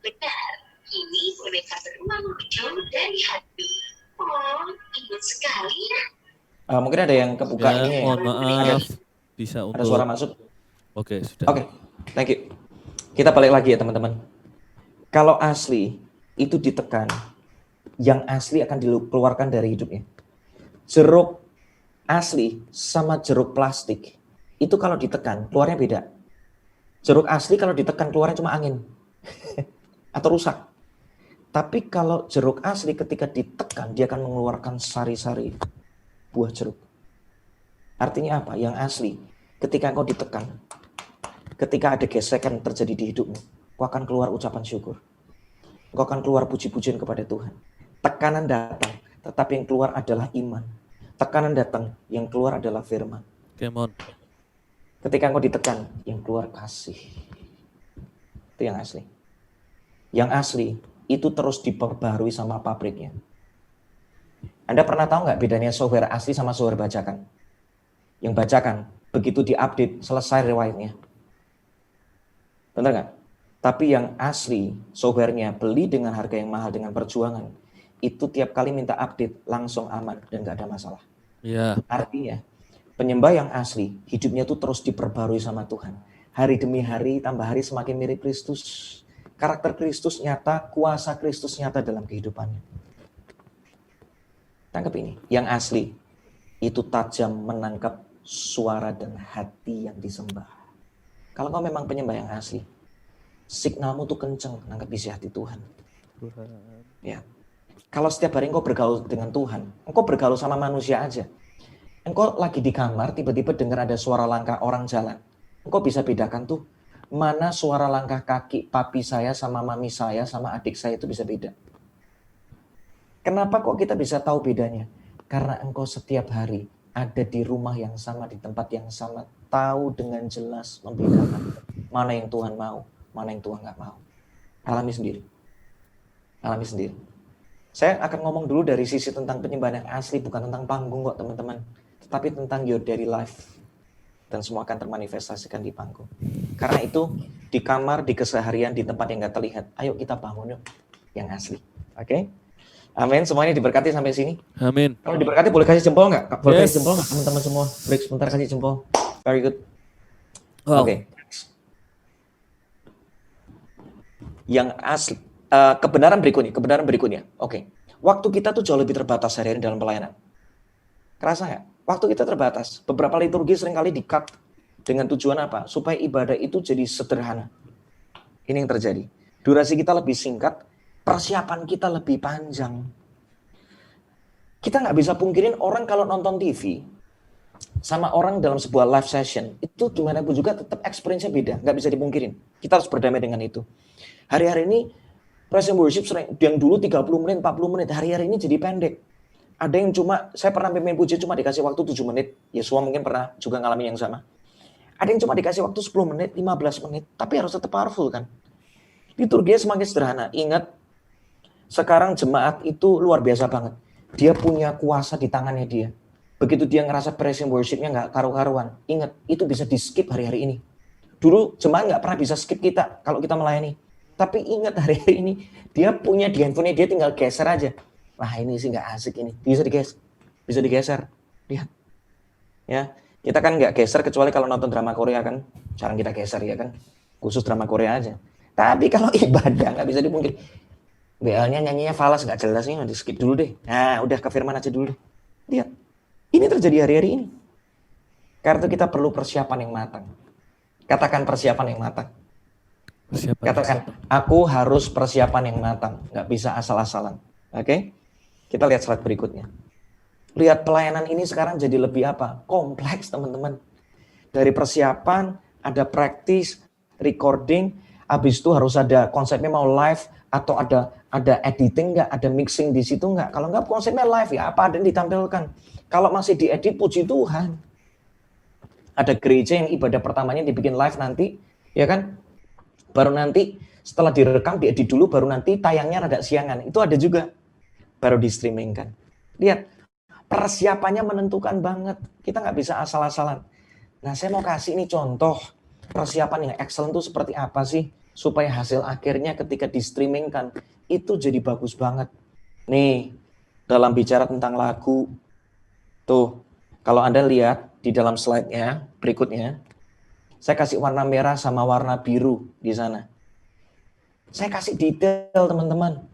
Benar, ini boneka beruang lucu dari hati. Oh, ingat sekali ya. Mungkin ada yang kebuka Ya, ini. mohon maaf. Bisa untuk... Ada suara masuk? Oke, sudah. Oke, thank you. Kita balik lagi ya teman-teman. Kalau asli itu ditekan, yang asli akan dikeluarkan dari hidupnya. Jeruk asli sama jeruk plastik itu kalau ditekan keluarnya beda. Jeruk asli kalau ditekan keluarnya cuma angin atau rusak. Tapi kalau jeruk asli ketika ditekan dia akan mengeluarkan sari-sari buah jeruk. Artinya apa? Yang asli ketika engkau ditekan, ketika ada gesekan terjadi di hidupmu, kau akan keluar ucapan syukur. Kau akan keluar puji-pujian kepada Tuhan. Tekanan datang, tetapi yang keluar adalah iman. Tekanan datang, yang keluar adalah firman. Come on. Ketika engkau ditekan, yang keluar kasih. Itu yang asli. Yang asli itu terus diperbarui sama pabriknya. Anda pernah tahu nggak bedanya software asli sama software bajakan? Yang bajakan, begitu diupdate, selesai riwayatnya. Benar nggak? Tapi yang asli, softwarenya beli dengan harga yang mahal, dengan perjuangan. Itu tiap kali minta update, langsung aman dan nggak ada masalah. Ya. Artinya, penyembah yang asli, hidupnya itu terus diperbarui sama Tuhan. Hari demi hari, tambah hari semakin mirip Kristus. karakter Kristus nyata, kuasa Kristus nyata dalam kehidupannya. Tangkap ini, yang asli itu tajam menangkap suara dan hati yang disembah. Kalau kau memang penyembah yang asli, signalmu tuh kenceng nangkep isi hati Tuhan. Ya. Kalau setiap hari engkau bergaul dengan Tuhan, engkau bergaul sama manusia aja. Engkau lagi di kamar, tiba-tiba dengar ada suara langkah orang jalan. Engkau bisa bedakan tuh, mana suara langkah kaki papi saya sama mami saya sama adik saya itu bisa beda. Kenapa kok kita bisa tahu bedanya? Karena engkau setiap hari ada di rumah yang sama, di tempat yang sama, tahu dengan jelas membedakan mana yang Tuhan mau, mana yang Tuhan nggak mau. Alami sendiri. Alami sendiri. Saya akan ngomong dulu dari sisi tentang penyembahan yang asli, bukan tentang panggung kok teman-teman. Tetapi tentang your daily life. Dan semua akan termanifestasikan di panggung. Karena itu, di kamar, di keseharian, di tempat yang nggak terlihat, ayo kita bangun yuk yang asli. Oke? Amin. Semuanya diberkati sampai sini. Amin. Kalau diberkati boleh kasih jempol nggak? Boleh Yes. kasih jempol nggak teman-teman semua? Break sebentar, kasih jempol. Very good. Wow. Oke. Yang asli. Kebenaran berikutnya. Oke. Waktu kita tuh jauh lebih terbatas hari-hari dalam pelayanan. Kerasa nggak? Waktu kita terbatas. Beberapa liturgi seringkali di-cut dengan tujuan apa? Supaya ibadah itu jadi sederhana. Ini yang terjadi. Durasi kita lebih singkat, persiapan kita lebih panjang. Kita nggak bisa pungkirin orang kalau nonton TV sama orang dalam sebuah live session, itu gimana pun juga tetap experience-nya beda. Nggak bisa dipungkirin. Kita harus berdamai dengan itu. Hari-hari ini, praise and worship yang dulu 30 menit, 40 menit, hari-hari ini jadi pendek. Ada yang saya pernah pimpin puji cuma dikasih waktu 7 menit. Yesua mungkin pernah juga ngalamin yang sama. Ada yang cuma dikasih waktu 10 menit, 15 menit. Tapi harus tetap powerful kan. Liturginya semakin sederhana. Ingat, sekarang jemaat itu luar biasa banget. Dia punya kuasa di tangannya dia. Begitu dia ngerasa praise and worship-nya nggak karu-karuan. Ingat, itu bisa di skip hari-hari ini. Dulu jemaat nggak pernah bisa skip kita kalau kita melayani. Tapi ingat hari-hari ini, dia punya di handphone-nya, dia tinggal geser aja. Wah ini sih nggak asik ini. Bisa digeser. Lihat. Ya, kita kan nggak geser kecuali kalau nonton drama Korea kan. Jarang kita geser ya kan. Khusus drama Korea aja. Tapi kalau ibadah nggak bisa dipungkiri. BL-nya nyanyinya falas nggak jelas nih, di skip dulu deh. Nah udah ke firman aja dulu deh. Lihat. Ini terjadi hari-hari ini. Karena itu kita perlu persiapan yang matang. Katakan persiapan yang matang. Katakan, aku harus persiapan yang matang. Nggak bisa asal-asalan. Oke? Kita lihat slide berikutnya. Lihat pelayanan ini sekarang jadi lebih apa? Kompleks teman-teman. Dari persiapan, ada praktis, recording, habis itu harus ada konsepnya mau live, atau ada editing nggak, ada mixing di situ nggak. Kalau nggak konsepnya live ya apa ada yang ditampilkan. Kalau masih diedit puji Tuhan. Ada gereja yang ibadah pertamanya dibikin live nanti, ya kan? Baru nanti setelah direkam diedit dulu, baru nanti tayangnya rada siangan. Itu ada juga. Baru di streaming kan. Lihat, persiapannya menentukan banget. Kita nggak bisa asal-asalan. Nah saya mau kasih ini contoh persiapan yang excellent itu seperti apa sih? Supaya hasil akhirnya ketika di streamingkan itu jadi bagus banget. Nih, dalam bicara tentang lagu, tuh, kalau Anda lihat di dalam slide-nya berikutnya, saya kasih warna merah sama warna biru di sana. Saya kasih detail teman-teman.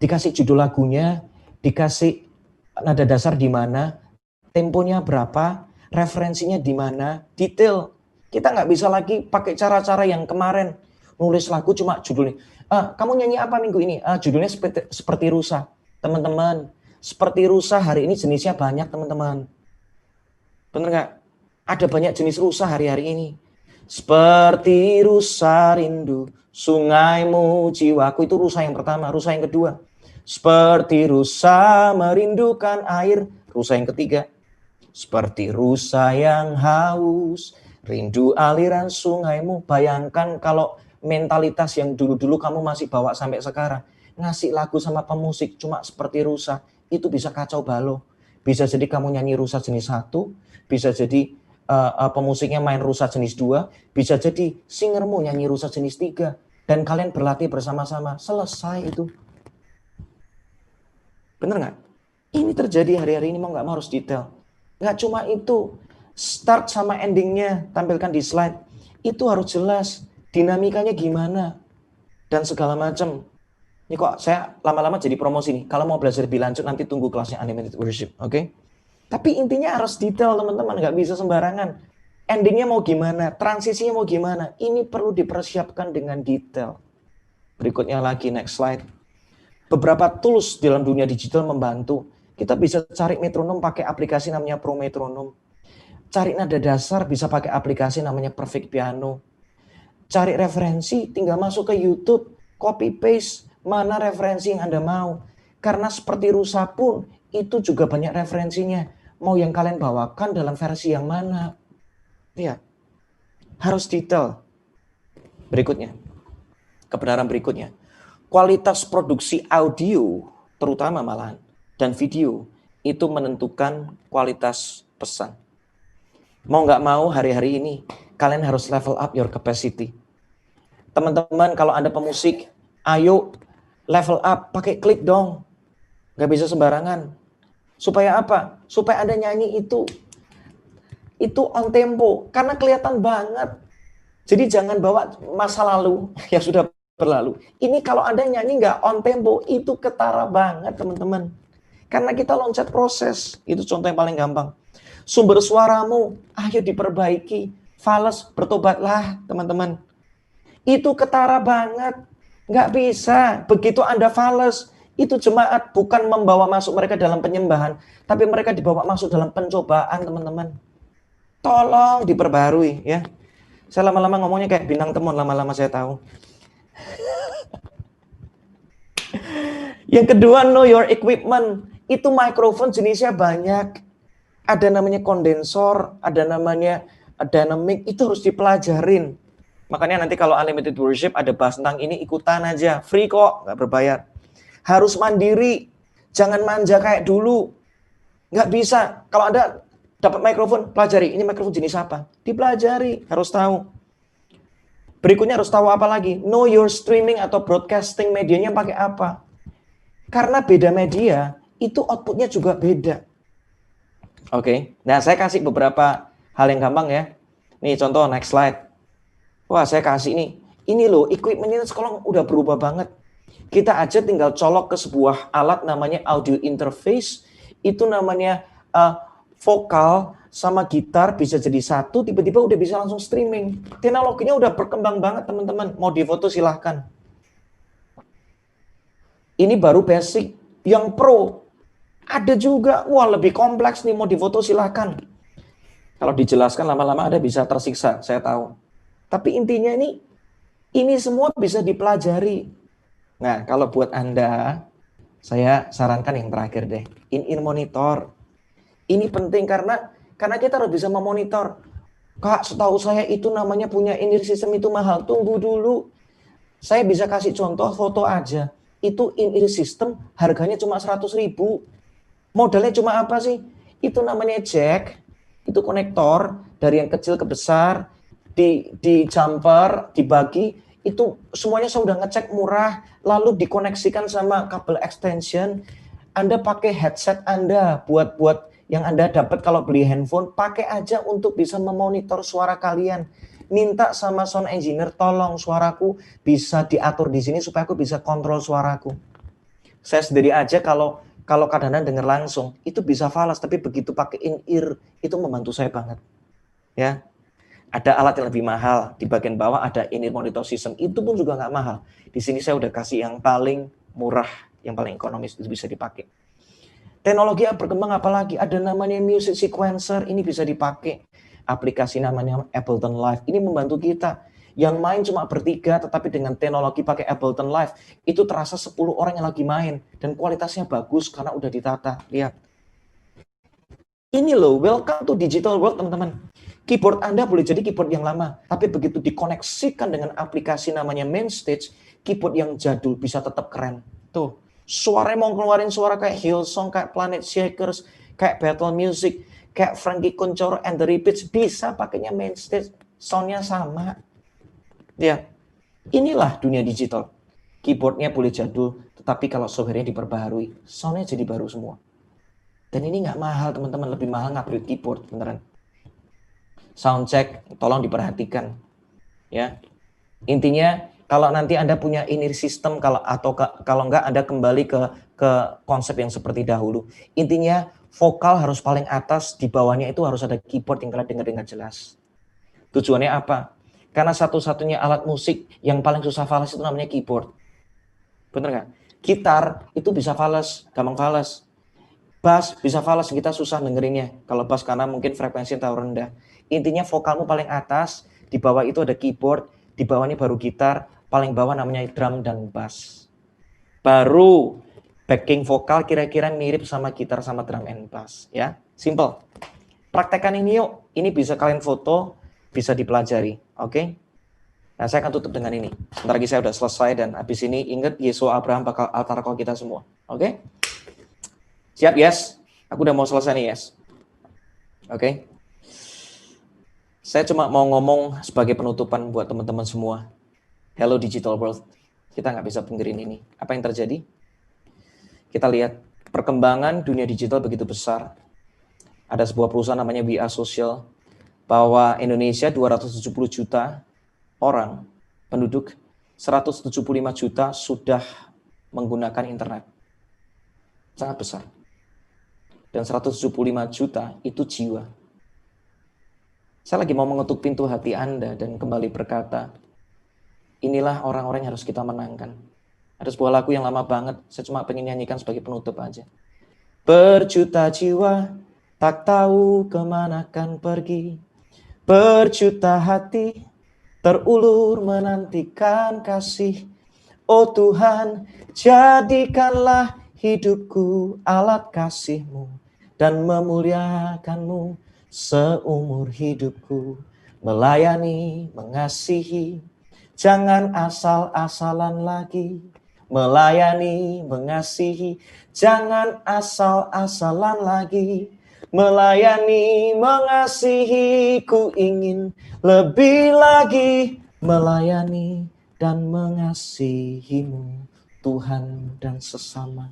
Dikasih judul lagunya, dikasih nada dasar di mana, temponya berapa, referensinya di mana, detail. Kita nggak bisa lagi pakai cara-cara yang kemarin. Nulis lagu cuma judulnya. Kamu nyanyi apa minggu ini? Judulnya seperti rusa. Teman-teman, seperti rusa hari ini jenisnya banyak teman-teman. Bener nggak? Ada banyak jenis rusa hari-hari ini. Seperti rusa rindu, sungaimu jiwaku. Itu rusa yang pertama. Rusa yang kedua. Seperti rusa merindukan air. Rusa yang ketiga. Seperti rusa yang haus, rindu aliran sungaimu. Bayangkan kalau mentalitas yang dulu-dulu kamu masih bawa sampai sekarang. Ngasih lagu sama pemusik cuma seperti rusa. Itu bisa kacau balau. Bisa jadi kamu nyanyi rusa jenis 1. Bisa jadi pemusiknya main rusa jenis 2. Bisa jadi singermu nyanyi rusa jenis 3. Dan kalian berlatih bersama-sama. Selesai itu. Bener gak? Ini terjadi hari-hari ini mau gak mau harus detail. Gak cuma itu. Start sama endingnya tampilkan di slide. Itu harus jelas. Dinamikanya gimana? dan segala macam. Ini kok saya lama-lama jadi promosi nih. Kalau mau belajar lebih lanjut nanti tunggu kelasnya Unlimited Worship, oke? Tapi intinya harus detail teman-teman, nggak bisa sembarangan. Endingnya mau gimana, transisinya mau gimana, ini perlu dipersiapkan dengan detail. Berikutnya lagi, next slide. Beberapa tools dalam dunia digital membantu. Kita bisa cari metronom pakai aplikasi namanya Pro Metronom. Cari nada dasar bisa pakai aplikasi namanya Perfect Piano. Cari referensi tinggal masuk ke YouTube, copy paste, mana referensi yang Anda mau. Karena seperti Rusa pun, itu juga banyak referensinya. Mau yang kalian bawakan dalam versi yang mana. Lihat, harus detail. Berikutnya, kebenaran berikutnya. Kualitas produksi audio, terutama malahan, dan video, itu menentukan kualitas pesan. Mau nggak mau hari-hari ini, kalian harus level up your capacity. Teman-teman, kalau Anda pemusik, ayo level up, pakai klik dong. Nggak bisa sembarangan. Supaya apa? Supaya Anda nyanyi itu on tempo, karena kelihatan banget. Jadi jangan bawa masa lalu yang sudah berlalu. Ini kalau Anda nyanyi nggak on tempo, itu ketara banget teman-teman. Karena kita loncat proses, itu contoh yang paling gampang. Sumber suaramu, ayo diperbaiki. Fales, bertobatlah teman-teman. Itu ketara banget. Nggak bisa, begitu Anda fales, itu jemaat bukan membawa masuk mereka dalam penyembahan, tapi mereka dibawa masuk dalam pencobaan teman-teman. Tolong diperbarui ya. Saya lama-lama ngomongnya kayak bintang temon, lama-lama saya tahu. Yang kedua, know your equipment. Itu mikrofon jenisnya banyak. Ada namanya kondensor, ada namanya dynamic, itu harus dipelajarin. Makanya nanti kalau Unlimited Worship ada bahas tentang ini, ikutan aja. Free kok, nggak berbayar. Harus mandiri. Jangan manja kayak dulu. Nggak bisa. Kalau Anda dapat mikrofon, pelajari. Ini mikrofon jenis apa? Dipelajari, harus tahu. Berikutnya harus tahu apa lagi? Know your streaming atau broadcasting medianya pakai apa. Karena beda media, itu outputnya juga beda. Oke, nah saya kasih beberapa hal yang gampang ya. Nih contoh, next slide. Wah saya kasih nih. Ini loh, equipment-nya sekarang udah berubah banget. Kita aja tinggal colok ke sebuah alat namanya audio interface. Itu namanya vokal sama gitar bisa jadi satu, tiba-tiba udah bisa langsung streaming. Teknologinya udah berkembang banget teman-teman. Mau difoto silahkan. Ini baru basic. Yang pro, ada juga. Wah lebih kompleks nih, mau difoto silahkan. Kalau dijelaskan lama-lama Anda bisa tersiksa, saya tahu. Tapi intinya ini semua bisa dipelajari. Nah kalau buat Anda, saya sarankan yang terakhir deh. In-ear monitor. Ini penting karena kita harus bisa memonitor. Kak, setahu saya itu namanya punya in-ear system itu mahal. Tunggu dulu. Saya bisa kasih contoh foto aja. Itu in-ear system harganya cuma 100.000. Modalnya cuma apa sih? Itu namanya jack. Itu konektor dari yang kecil ke besar. Di jumper, dibagi. Itu semuanya saya udah ngecek murah. Lalu dikoneksikan sama kabel extension. Anda pakai headset Anda buat yang Anda dapat kalau beli handphone, pakai aja untuk bisa memonitor suara kalian. Minta sama sound engineer, tolong suaraku bisa diatur di sini supaya aku bisa kontrol suaraku. Saya sendiri aja kalau kadang-kadang dengar langsung, itu bisa falas, tapi begitu pakai in-ear, itu membantu saya banget. Ya, ada alat yang lebih mahal, di bagian bawah ada in-ear monitor system, itu pun juga nggak mahal. Di sini saya udah kasih yang paling murah, yang paling ekonomis, itu bisa dipakai. Teknologi yang berkembang apalagi, ada namanya music sequencer, ini bisa dipakai. Aplikasi namanya Ableton Live, ini membantu kita. Yang main cuma bertiga, tetapi dengan teknologi pakai Ableton Live, itu terasa 10 orang yang lagi main. Dan kualitasnya bagus karena udah ditata. Lihat. Ini loh, welcome to digital world teman-teman. Keyboard Anda boleh jadi keyboard yang lama, tapi begitu dikoneksikan dengan aplikasi namanya Mainstage, keyboard yang jadul bisa tetap keren. Tuh. Suaranya mau keluarin suara kayak Hillsong, kayak Planet Shakers, kayak Battle Music, kayak Frankie Kuncoro and the Repeats, bisa pakainya Mainstage, soundnya sama. Ya, inilah dunia digital. Keyboardnya boleh jadul, tetapi kalau software-nya diperbaharui, soundnya jadi baru semua. Dan ini nggak mahal teman-teman, lebih mahal ngupgrade keyboard, beneran. Soundcheck, tolong diperhatikan. Ya, intinya Kalau nanti Anda punya inner system, kalau enggak Anda kembali ke konsep yang seperti dahulu. Intinya vokal harus paling atas, di bawahnya itu harus ada keyboard yang kalian dengar dengan jelas. Tujuannya apa? Karena satu-satunya alat musik yang paling susah fales itu namanya keyboard. Bener nggak? Gitar itu bisa fales, gampang fales. Bass bisa fales, kita susah dengerinnya. Kalau bass karena mungkin frekuensinya terlalu rendah. Intinya vokalmu paling atas, di bawah itu ada keyboard, di bawahnya baru gitar, paling bawah namanya drum dan bass. Baru backing vokal kira-kira mirip sama gitar sama drum and bass. Ya, simple. Praktekkan ini yuk. Ini bisa kalian foto, bisa dipelajari. Oke? Nah, saya akan tutup dengan ini. Sebentar lagi saya udah selesai dan habis ini ingat Yesua Abraham bakal altar call kita semua. Oke? Siap, yes? Aku udah mau selesai nih, yes? Oke? Saya cuma mau ngomong sebagai penutupan buat teman-teman semua. Hello digital world. Kita nggak bisa pungkirin ini. Apa yang terjadi? Kita lihat perkembangan dunia digital begitu besar. Ada sebuah perusahaan namanya We Are Social, bahwa Indonesia 270 juta orang, penduduk 175 juta sudah menggunakan internet. Sangat besar. Dan 175 juta itu jiwa. Saya lagi mau mengetuk pintu hati Anda dan kembali berkata, inilah orang-orang yang harus kita menangkan. Ada sebuah lagu yang lama banget, saya cuma pengen nyanyikan sebagai penutup aja. Berjuta jiwa, tak tahu kemana kan pergi. Berjuta hati, terulur menantikan kasih. Oh Tuhan, jadikanlah hidupku alat kasih-Mu dan memuliakan-Mu seumur hidupku. Melayani, mengasihi, jangan asal-asalan lagi. Melayani, mengasihi, jangan asal-asalan lagi. Melayani, mengasihi, ku ingin lebih lagi. Melayani dan mengasihi-Mu, Tuhan dan sesama.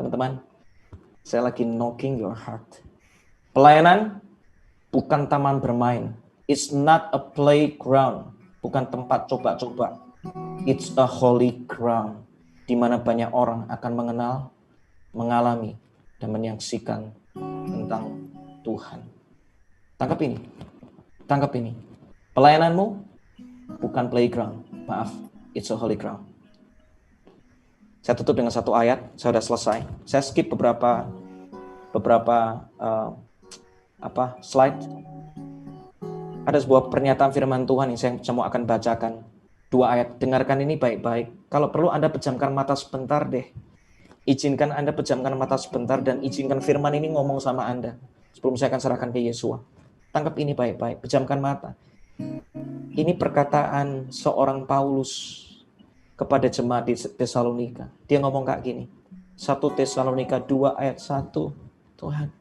Teman-teman, saya lagi knocking your heart. Pelayanan bukan taman bermain. It's not a playground. Bukan tempat coba-coba. It's a holy ground, di mana banyak orang akan mengenal, mengalami, dan menyaksikan tentang Tuhan. Tangkap ini. Tangkap ini. Pelayananmu bukan playground. Maaf, it's a holy ground. Saya tutup dengan satu ayat. Saya sudah selesai. Saya skip beberapa slide. Ada sebuah pernyataan firman Tuhan yang saya cuma akan bacakan. 2 ayat. Dengarkan ini baik-baik. Kalau perlu Anda pejamkan mata sebentar deh. Izinkan Anda pejamkan mata sebentar dan izinkan firman ini ngomong sama Anda. Sebelum saya akan serahkan ke Yesua. Tangkap ini baik-baik. Pejamkan mata. Ini perkataan seorang Paulus kepada jemaat di Tesalonika. Dia ngomong kayak gini. 1 Tesalonika 2 ayat 1. Tuhan,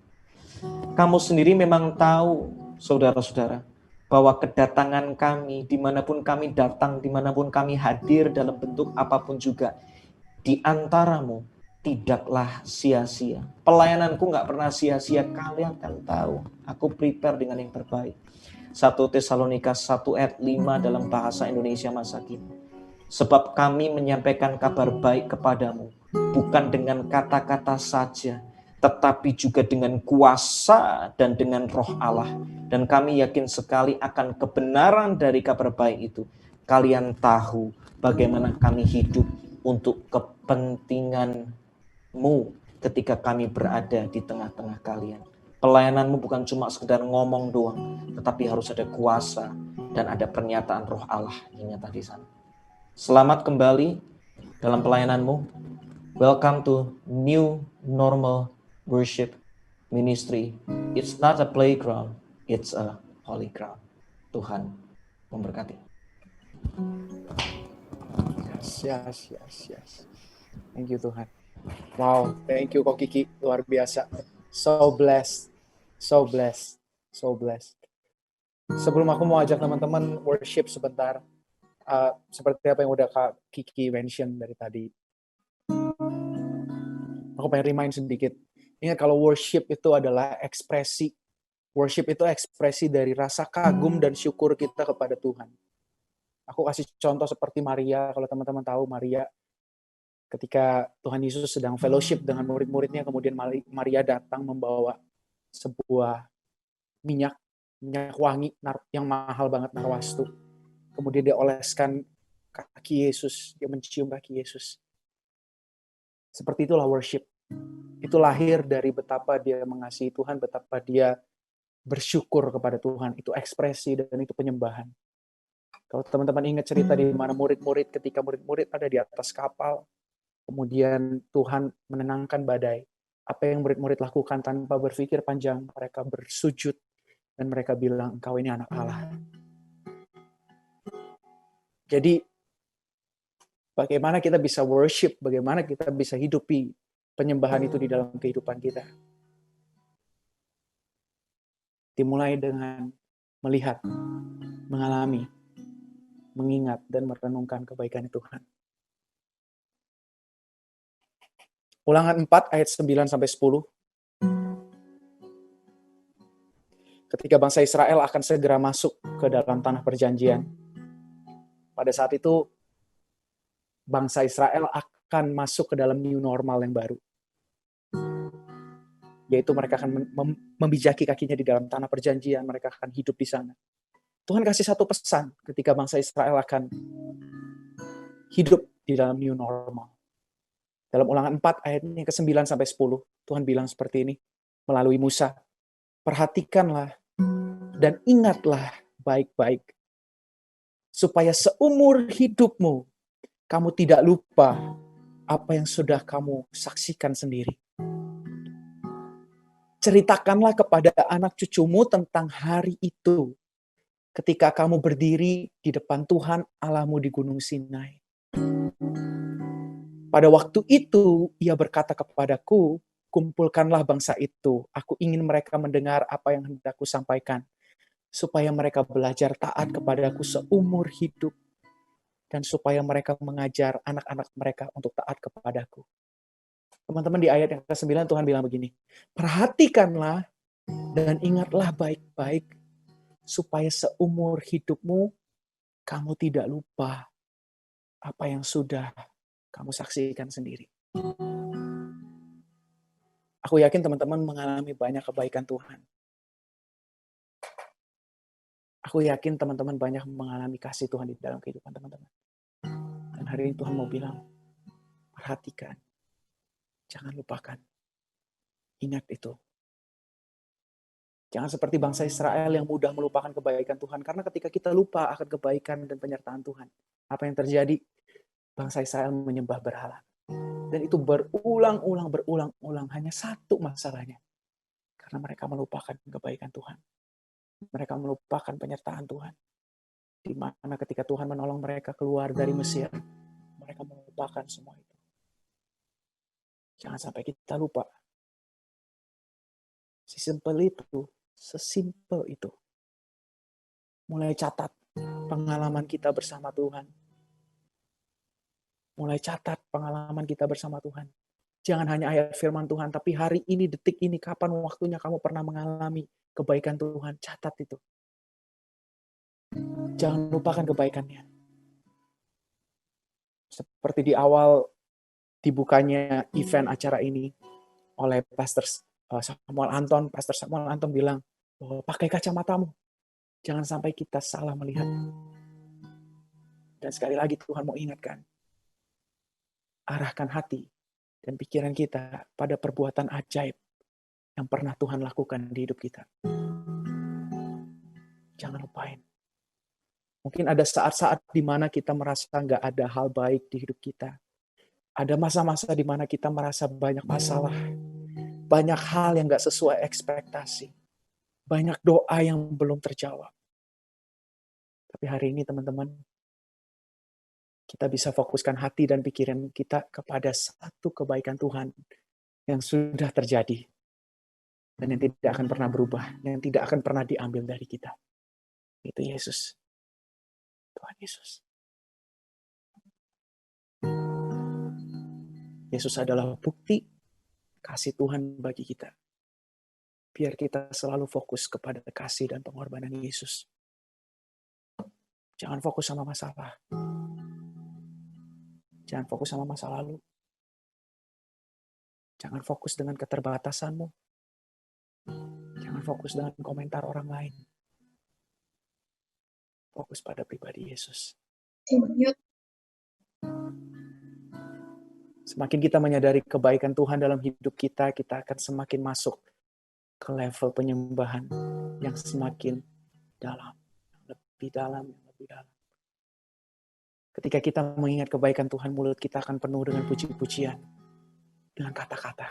kamu sendiri memang tahu, saudara-saudara, bahwa kedatangan kami, dimanapun kami datang, dimanapun kami hadir dalam bentuk apapun juga, di antaramu tidaklah sia-sia. Pelayananku gak pernah sia-sia, kalian kan tahu. Aku prepare dengan yang terbaik. 1 Tesalonika 1 ayat 5 dalam bahasa Indonesia masa kini. Sebab kami menyampaikan kabar baik kepadamu, bukan dengan kata-kata saja, tetapi juga dengan kuasa dan dengan roh Allah. Dan kami yakin sekali akan kebenaran dari kabar baik itu. Kalian tahu bagaimana kami hidup untuk kepentinganmu ketika kami berada di tengah-tengah kalian. Pelayananmu bukan cuma sekedar ngomong doang, tetapi harus ada kuasa dan ada pernyataan roh Allah yang nyata di sana. Selamat kembali dalam pelayananmu. Welcome to new normal worship ministry. It's not a playground, it's a holy ground. Tuhan memberkati. Yes. Thank you Tuhan. Wow, thank you Ko Kiki, luar biasa. So blessed. Sebelum aku mau ajak teman-teman worship sebentar, seperti apa yang udah Kak Kiki mention dari tadi, aku pengen remind sedikit. Ingat kalau worship itu adalah ekspresi. Worship itu ekspresi dari rasa kagum dan syukur kita kepada Tuhan. Aku kasih contoh seperti Maria, kalau teman-teman tahu Maria, ketika Tuhan Yesus sedang fellowship dengan murid-muridnya, kemudian Maria datang membawa sebuah minyak wangi yang mahal banget, narwastu. Kemudian dia oleskan kaki Yesus, dia mencium kaki Yesus. Seperti itulah worship. Itu lahir dari betapa dia mengasihi Tuhan, betapa dia bersyukur kepada Tuhan. Itu ekspresi dan itu penyembahan. Kalau teman-teman ingat cerita di mana murid-murid, ketika murid-murid ada di atas kapal, kemudian Tuhan menenangkan badai. Apa yang murid-murid lakukan tanpa berpikir panjang, mereka bersujud dan mereka bilang, engkau ini anak Allah. Jadi, bagaimana kita bisa worship, bagaimana kita bisa hidupi penyembahan itu di dalam kehidupan kita. Dimulai dengan melihat, mengalami, mengingat, dan merenungkan kebaikan Tuhan. Ulangan 4 ayat 9-10. Ketika bangsa Israel akan segera masuk ke dalam tanah perjanjian. Pada saat itu, bangsa Israel akan masuk ke dalam new normal yang baru. Yaitu mereka akan membijaki kakinya di dalam tanah perjanjian, mereka akan hidup di sana. Tuhan kasih satu pesan ketika bangsa Israel akan hidup di dalam new normal. Dalam ulangan 4 ayatnya ke-9-10, Tuhan bilang seperti ini melalui Musa. Perhatikanlah dan ingatlah baik-baik, supaya seumur hidupmu kamu tidak lupa apa yang sudah kamu saksikan sendiri. Ceritakanlah kepada anak cucumu tentang hari itu, ketika kamu berdiri di depan Tuhan Allahmu di Gunung Sinai. Pada waktu itu, ia berkata kepadaku, kumpulkanlah bangsa itu. Aku ingin mereka mendengar apa yang hendak aku sampaikan, supaya mereka belajar taat kepadaku seumur hidup, dan supaya mereka mengajar anak-anak mereka untuk taat kepadaku. Teman-teman, di ayat yang ke-9 Tuhan bilang begini, perhatikanlah dan ingatlah baik-baik, supaya seumur hidupmu kamu tidak lupa apa yang sudah kamu saksikan sendiri. Aku yakin teman-teman mengalami banyak kebaikan Tuhan. Aku yakin teman-teman banyak mengalami kasih Tuhan di dalam kehidupan teman-teman. Dan hari ini Tuhan mau bilang, perhatikan, jangan lupakan, ingat itu. Jangan seperti bangsa Israel yang mudah melupakan kebaikan Tuhan. Karena ketika kita lupa akan kebaikan dan penyertaan Tuhan, apa yang terjadi? Bangsa Israel menyembah berhala. Dan itu berulang-ulang. Hanya satu masalahnya. Karena mereka melupakan kebaikan Tuhan. Mereka melupakan penyertaan Tuhan. Di mana ketika Tuhan menolong mereka keluar dari Mesir, mereka melupakan semua itu. Jangan sampai kita lupa. Sesimpel itu. Mulai catat pengalaman kita bersama Tuhan. Mulai catat pengalaman kita bersama Tuhan. Jangan hanya ayat firman Tuhan, tapi hari ini, detik ini, kapan waktunya kamu pernah mengalami kebaikan Tuhan. Catat itu. Jangan lupakan kebaikannya. Seperti di awal dibukanya event acara ini oleh Pastor Samuel Anton bilang, bahwa pakai kacamatamu. Jangan sampai kita salah melihat. Dan sekali lagi Tuhan mau ingatkan, arahkan hati dan pikiran kita pada perbuatan ajaib yang pernah Tuhan lakukan di hidup kita. Jangan lupain. Mungkin ada saat-saat di mana kita merasa nggak ada hal baik di hidup kita. Ada masa-masa di mana kita merasa banyak masalah. Banyak hal yang nggak sesuai ekspektasi. Banyak doa yang belum terjawab. Tapi hari ini teman-teman, kita bisa fokuskan hati dan pikiran kita kepada satu kebaikan Tuhan yang sudah terjadi. Dan yang tidak akan pernah berubah. Yang tidak akan pernah diambil dari kita. Itu Yesus. Tuhan Yesus. Yesus adalah bukti kasih Tuhan bagi kita. Biar kita selalu fokus kepada kasih dan pengorbanan Yesus. Jangan fokus sama masalah. Jangan fokus sama masa lalu. Jangan fokus dengan keterbatasanmu. Jangan fokus dengan komentar orang lain. Fokus pada pribadi Yesus. Semakin kita menyadari kebaikan Tuhan dalam hidup kita, kita akan semakin masuk ke level penyembahan yang semakin dalam, lebih dalam, lebih dalam. Ketika kita mengingat kebaikan Tuhan, mulut kita akan penuh dengan puji-pujian, dengan kata-kata.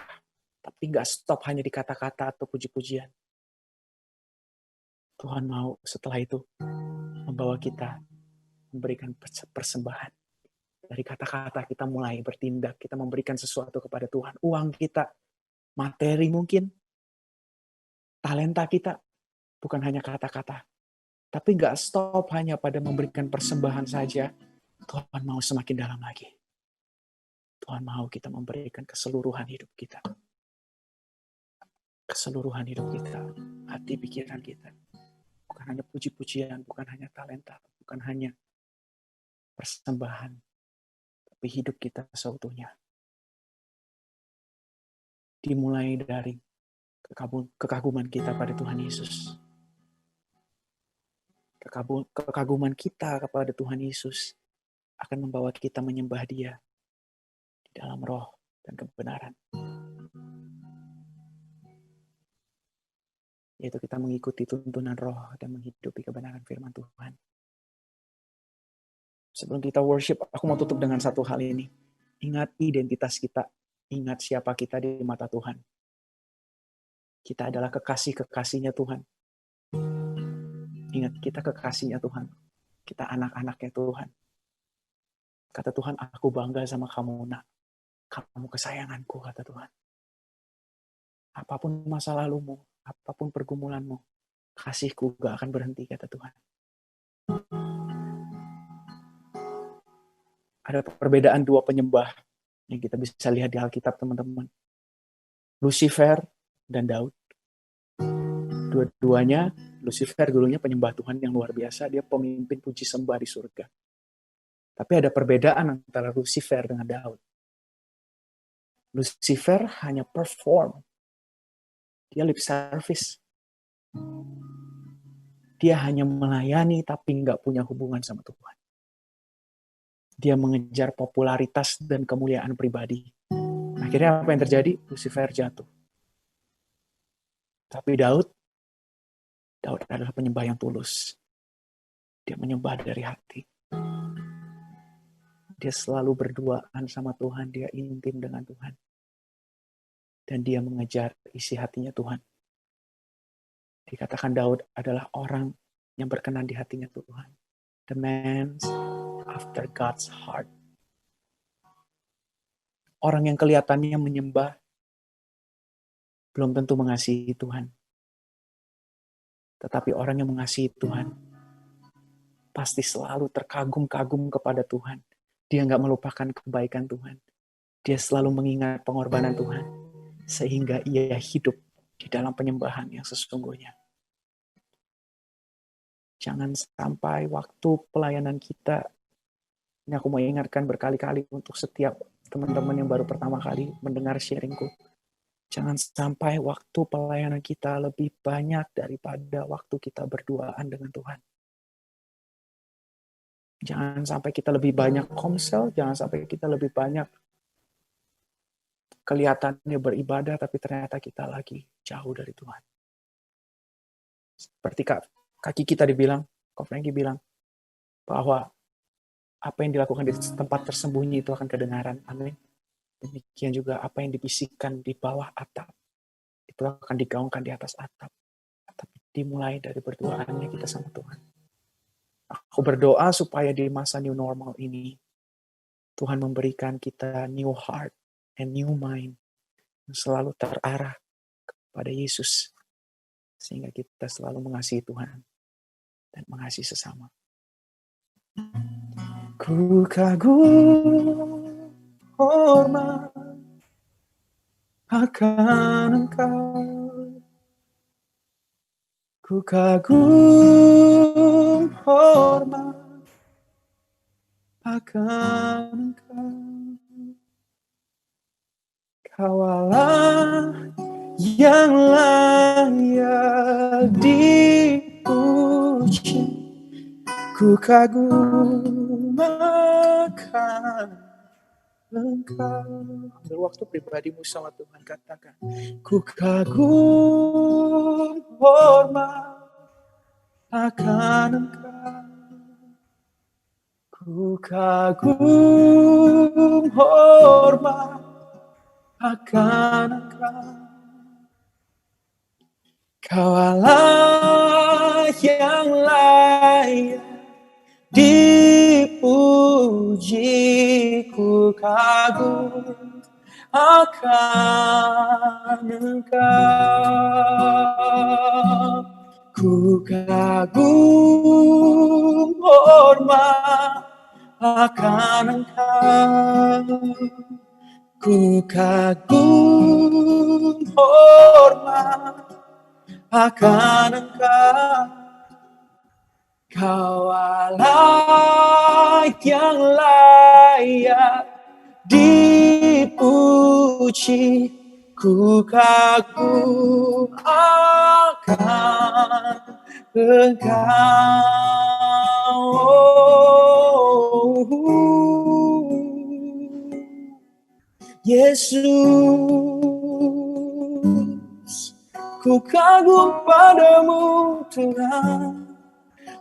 Tapi nggak stop hanya di kata-kata atau puji-pujian. Tuhan mau setelah itu membawa kita memberikan persembahan. Dari kata-kata kita mulai bertindak, kita memberikan sesuatu kepada Tuhan. Uang kita, materi mungkin, talenta kita, bukan hanya kata-kata. Tapi nggak stop hanya pada memberikan persembahan saja. Tuhan mau semakin dalam lagi. Tuhan mau kita memberikan keseluruhan hidup kita. Keseluruhan hidup kita, hati pikiran kita. Bukan hanya puji-pujian, bukan hanya talenta, bukan hanya persembahan. Tapi hidup kita seutuhnya. Dimulai dari kekaguman kita pada Tuhan Yesus. Kekaguman kita kepada Tuhan Yesus akan membawa kita menyembah Dia di dalam roh dan kebenaran. Yaitu kita mengikuti tuntunan roh dan menghidupi kebenaran firman Tuhan. Sebelum kita worship, aku mau tutup dengan satu hal ini. Ingat identitas kita. Ingat siapa kita di mata Tuhan. Kita adalah kekasih-kekasihnya Tuhan. Ingat, kita kekasihnya Tuhan. Kita anak-anaknya Tuhan. Kata Tuhan, aku bangga sama kamu, nak. Kamu kesayanganku, kata Tuhan. Apapun masa lalumu, apapun pergumulanmu, kasihku gak akan berhenti, kata Tuhan. Ada perbedaan dua penyembah yang kita bisa lihat di Alkitab, teman-teman. Lucifer dan Daud. Dua-duanya, Lucifer dulunya penyembah Tuhan yang luar biasa. Dia pemimpin puji sembah di surga. Tapi ada perbedaan antara Lucifer dengan Daud. Lucifer hanya perform. Dia lip service. Dia hanya melayani tapi nggak punya hubungan sama Tuhan. Dia mengejar popularitas dan kemuliaan pribadi. Akhirnya apa yang terjadi? Lucifer jatuh. Tapi Daud adalah penyembah yang tulus. Dia menyembah dari hati. Dia selalu berduaan sama Tuhan. Dia intim dengan Tuhan. Dan dia mengejar isi hatinya Tuhan. Dikatakan Daud adalah orang yang berkenan di hatinya Tuhan. The man after God's heart. Orang yang kelihatannya menyembah belum tentu mengasihi Tuhan. Tetapi orang yang mengasihi Tuhan pasti selalu terkagum-kagum kepada Tuhan. Dia nggak melupakan kebaikan Tuhan. Dia selalu mengingat pengorbanan Tuhan. Sehingga ia hidup di dalam penyembahan yang sesungguhnya. Jangan sampai waktu pelayanan kita, ini aku mau ingatkan berkali-kali untuk setiap teman-teman yang baru pertama kali mendengar sharingku. Jangan sampai waktu pelayanan kita lebih banyak daripada waktu kita berduaan dengan Tuhan. Jangan sampai kita lebih banyak komsel, jangan sampai kita lebih banyak kelihatannya beribadah, tapi ternyata kita lagi jauh dari Tuhan. Seperti kaki kita dibilang, Kak Franky bilang, bahwa apa yang dilakukan di tempat tersembunyi itu akan kedengaran. Amin. Demikian juga apa yang dibisikkan di bawah atap, itu akan digaungkan di atas atap. Tapi dimulai dari berdoaannya kita sama Tuhan. Aku berdoa supaya di masa new normal ini, Tuhan memberikan kita new heart and new mind, yang selalu terarah kepada Yesus. Sehingga kita selalu mengasihi Tuhan dan mengasihi sesama. Ku kagum hormat akan Engkau. Ku kagum hormat akan Engkau. Kau Allah yang layak dipuji, ku kagum akan Engkau. Ambil waktu pribadimu sama Tuhan, katakan, ku kagum hormat akan Engkau. Ku kagum hormat akan Engkau. Kau Allah yang layak dipuji, ku kagum akan Engkau. Ku kagum hormat akan Engkau. Ku kagum hormat akan Engkau. Kau Allah yang layak dipuji, ku kagum akan Engkau. Yesus, ku kagum padamu Tuhan.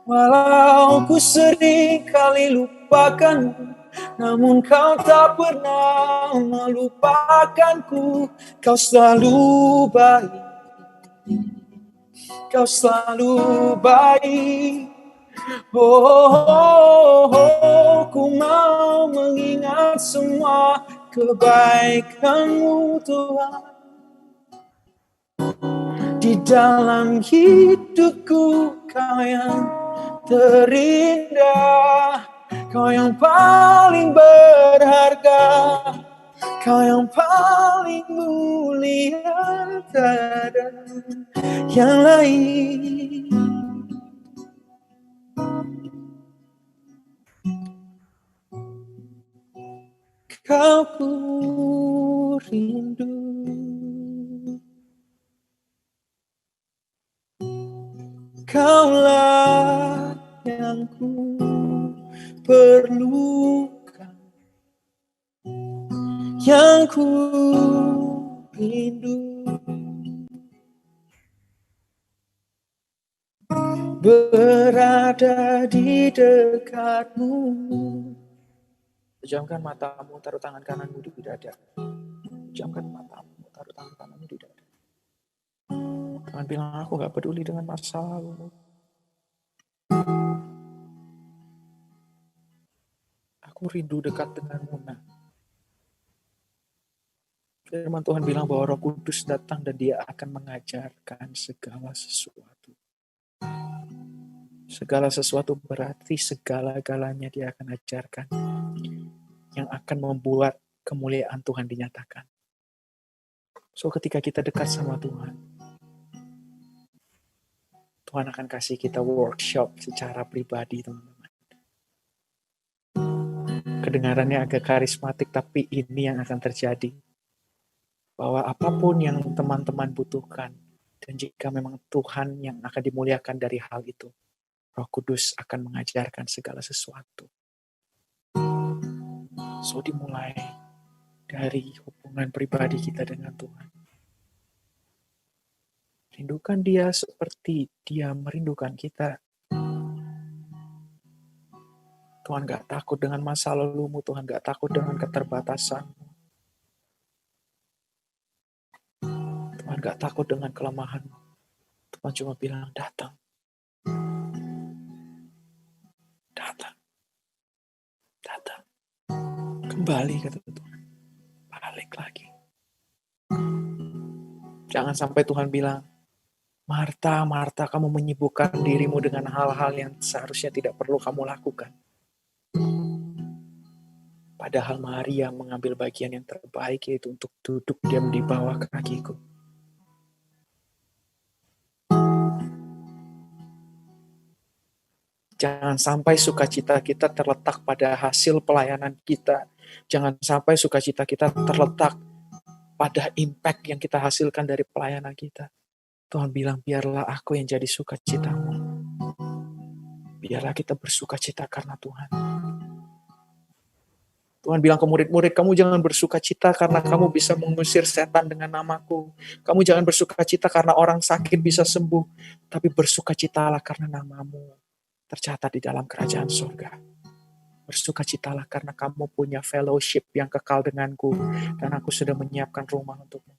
Walau ku sering kali lupakanmu, namun kau tak pernah melupakanku. Kau selalu baik, kau selalu baik. Ku mau mengingat semua kebaikanmu Tuhan. Di dalam hidupku kau yang terindah, kau yang paling berharga, kau yang paling mulia, tak ada yang lain. Kau ku rindu, Kaulah yang ku perlukan, yang ku rindu. Berada di dekatmu. Pejamkan matamu, taruh tangan kananmu di dada. Pejamkan matamu, taruh tangan kananmu di dada. Jangan bilang aku gak peduli dengan masa lalumu. Aku rindu dekat denganmu, nak. Firman Tuhan bilang bahwa Roh Kudus datang dan Dia akan mengajarkan segala sesuatu. Segala sesuatu berarti segala-galanya Dia akan ajarkan, yang akan membuat kemuliaan Tuhan dinyatakan. So ketika kita dekat sama Tuhan, Tuhan akan kasih kita workshop secara pribadi, teman-teman. Kedengarannya agak karismatik, tapi ini yang akan terjadi. Bahwa apapun yang teman-teman butuhkan, dan jika memang Tuhan yang akan dimuliakan dari hal itu, Roh Kudus akan mengajarkan segala sesuatu. So dimulai dari hubungan pribadi kita dengan Tuhan. Rindukan Dia seperti Dia merindukan kita. Tuhan gak takut dengan masa lalumu, Tuhan gak takut dengan keterbatasanmu. Tuhan gak takut dengan kelemahanmu. Tuhan cuma bilang, datang. Datang. Datang. Kembali, kata Tuhan. Balik lagi. Jangan sampai Tuhan bilang, Marta, Marta, kamu menyibukkan dirimu dengan hal-hal yang seharusnya tidak perlu kamu lakukan. Padahal Maria mengambil bagian yang terbaik, yaitu untuk duduk diam di bawah kakiku. Jangan sampai sukacita kita terletak pada hasil pelayanan kita. Jangan sampai sukacita kita terletak pada impact yang kita hasilkan dari pelayanan kita. Tuhan bilang, biarlah aku yang jadi sukacitamu. Biarlah kita bersukacita karena Tuhan. Tuhan bilang ke murid-murid, kamu jangan bersukacita karena kamu bisa mengusir setan dengan namaku. Kamu jangan bersukacita karena orang sakit bisa sembuh. Tapi bersukacitalah karena namamu tercatat di dalam kerajaan surga. Bersukacitalah karena kamu punya fellowship yang kekal denganku. Dan aku sudah menyiapkan rumah untukmu.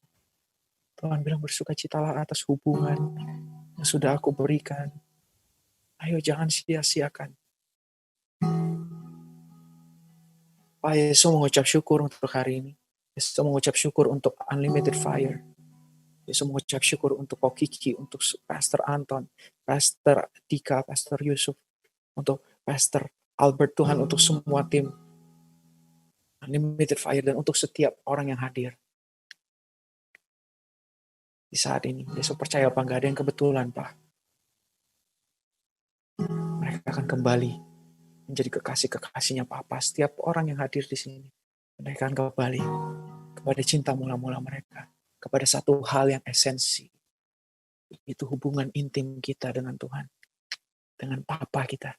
Tuhan bilang bersukacitalah atas hubungan yang sudah aku berikan. Ayo jangan sia-siakan. Pak Yesus mengucap syukur untuk hari ini. Yesus mengucap syukur untuk Unlimited Fire. Yesus mengucap syukur untuk Kokiki, untuk Pastor Anton, Pastor Dika, Pastor Yusuf, untuk Pastor Albert, Tuhan, untuk semua tim Unlimited Fire, dan untuk setiap orang yang hadir. Di saat ini, Yesus percaya apa enggak ada yang kebetulan, Pak. Mereka akan kembali menjadi kekasih-kekasihnya Papa. Setiap orang yang hadir di sini, mereka akan kembali kepada cinta mula-mula mereka, kepada satu hal yang esensi, itu hubungan intim kita dengan Tuhan, dengan Papa kita.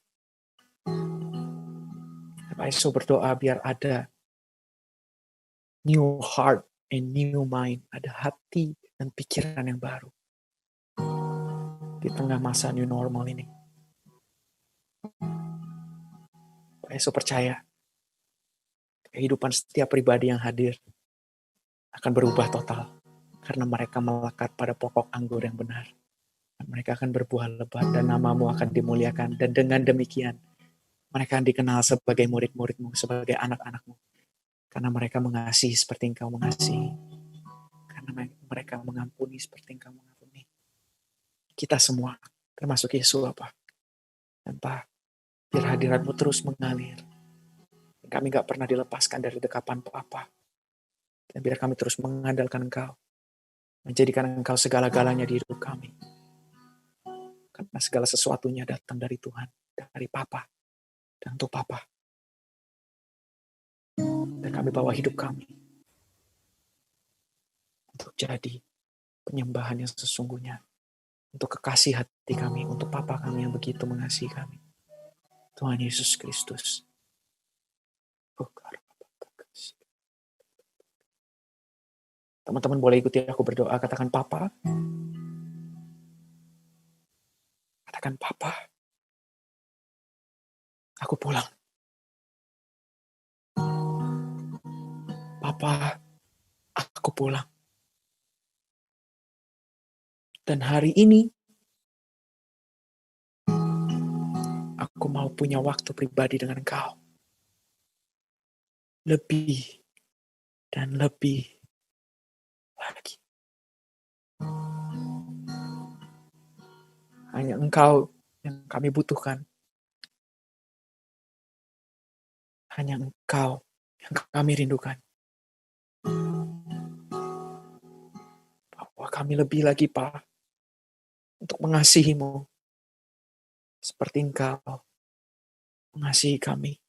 Pak Yesus berdoa biar ada new heart and new mind, ada hati dan pikiran yang baru di tengah masa new normal ini. Pak Yesus percaya kehidupan setiap pribadi yang hadir akan berubah total karena mereka melekat pada pokok anggur yang benar. Dan mereka akan berbuah lebat dan namamu akan dimuliakan. Dan dengan demikian mereka akan dikenal sebagai murid-muridmu, sebagai anak-anakmu. Karena mereka mengasihi seperti engkau mengasihi. Karena mereka mengampuni seperti engkau mengampuni. Kita semua, termasuk Yesus, Pak. Dan Pak, biar hadiratmu terus mengalir. Kami gak pernah dilepaskan dari dekapan Papa. Dan biar kami terus mengandalkan Engkau. Menjadikan Engkau segala-galanya di hidup kami. Karena segala sesuatunya datang dari Tuhan. Dari Papa. Dan untuk Papa. Dan kami bawa hidup kami. Untuk jadi penyembahan yang sesungguhnya. Untuk kekasih hati kami. Untuk Papa kami yang begitu mengasihi kami. Tuhan Yesus Kristus. Teman-teman boleh ikuti aku berdoa. Katakan Papa. Katakan Papa. Aku pulang. Papa, aku pulang. Dan hari ini, aku mau punya waktu pribadi dengan Engkau. Lebih dan lebih lagi. Hanya Engkau yang kami butuhkan. Hanya Engkau yang kami rindukan. Bahwa kami lebih lagi, Pak, untuk mengasihi-Mu. Seperti Engkau mengasihi kami.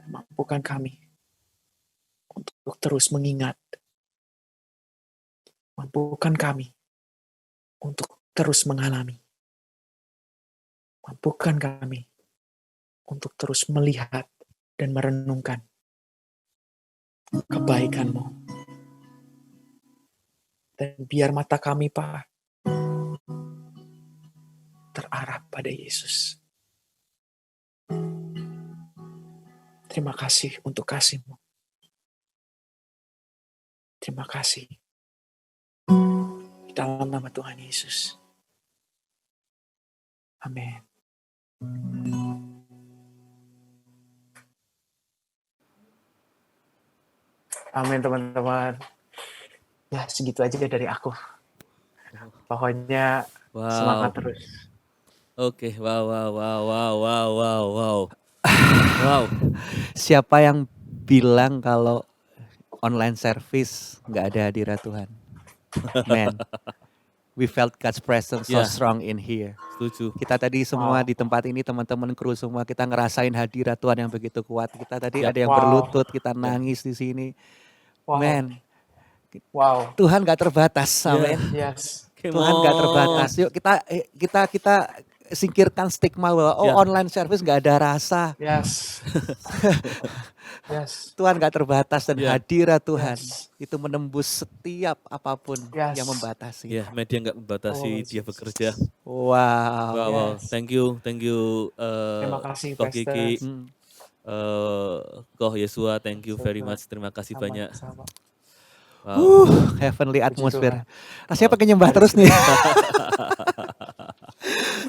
Mampukan kami untuk terus mengingat. Mampukan kami untuk terus mengalami. Mampukan kami untuk terus melihat dan merenungkan kebaikan-Mu. Dan biar mata kami, Pak, terarah pada Yesus. Terima kasih untuk kasih-Mu. Terima kasih. Di dalam nama Tuhan Yesus. Amin. Amin, teman-teman. Ya, segitu aja dari aku. Pokoknya semangat terus. Oke, wow. Siapa yang bilang kalau online service nggak ada hadirat Tuhan? Men. we felt God's presence so Ya. strong in here. Setuju. Kita tadi semua di tempat ini, teman-teman kru semua, kita ngerasain hadirat Tuhan yang begitu kuat. Kita tadi Ya. ada yang Wow. berlutut, kita nangis di sini. Wow. Man, Wow. Tuhan gak terbatas, amin. Yes. Tuhan gak terbatas. Yuk kita singkirkan stigma bahwa Ya. online service gak ada rasa. Yes. Yes. Tuhan gak terbatas dan Ya. hadirat Tuhan Yes. itu menembus setiap apapun Yes. yang membatasi. Ya, media nggak membatasi Oh, dia Jesus. bekerja. Wow. Wow, wow. Yes. Thank you. Terima kasih, Koh Pastor. Kiki, Hmm. Koh Yesua, thank you very much. Terima kasih Sama, banyak. sama. Wow. Heavenly Puji atmosphere. Tuhan. Rasanya pengen nyembah terus nih.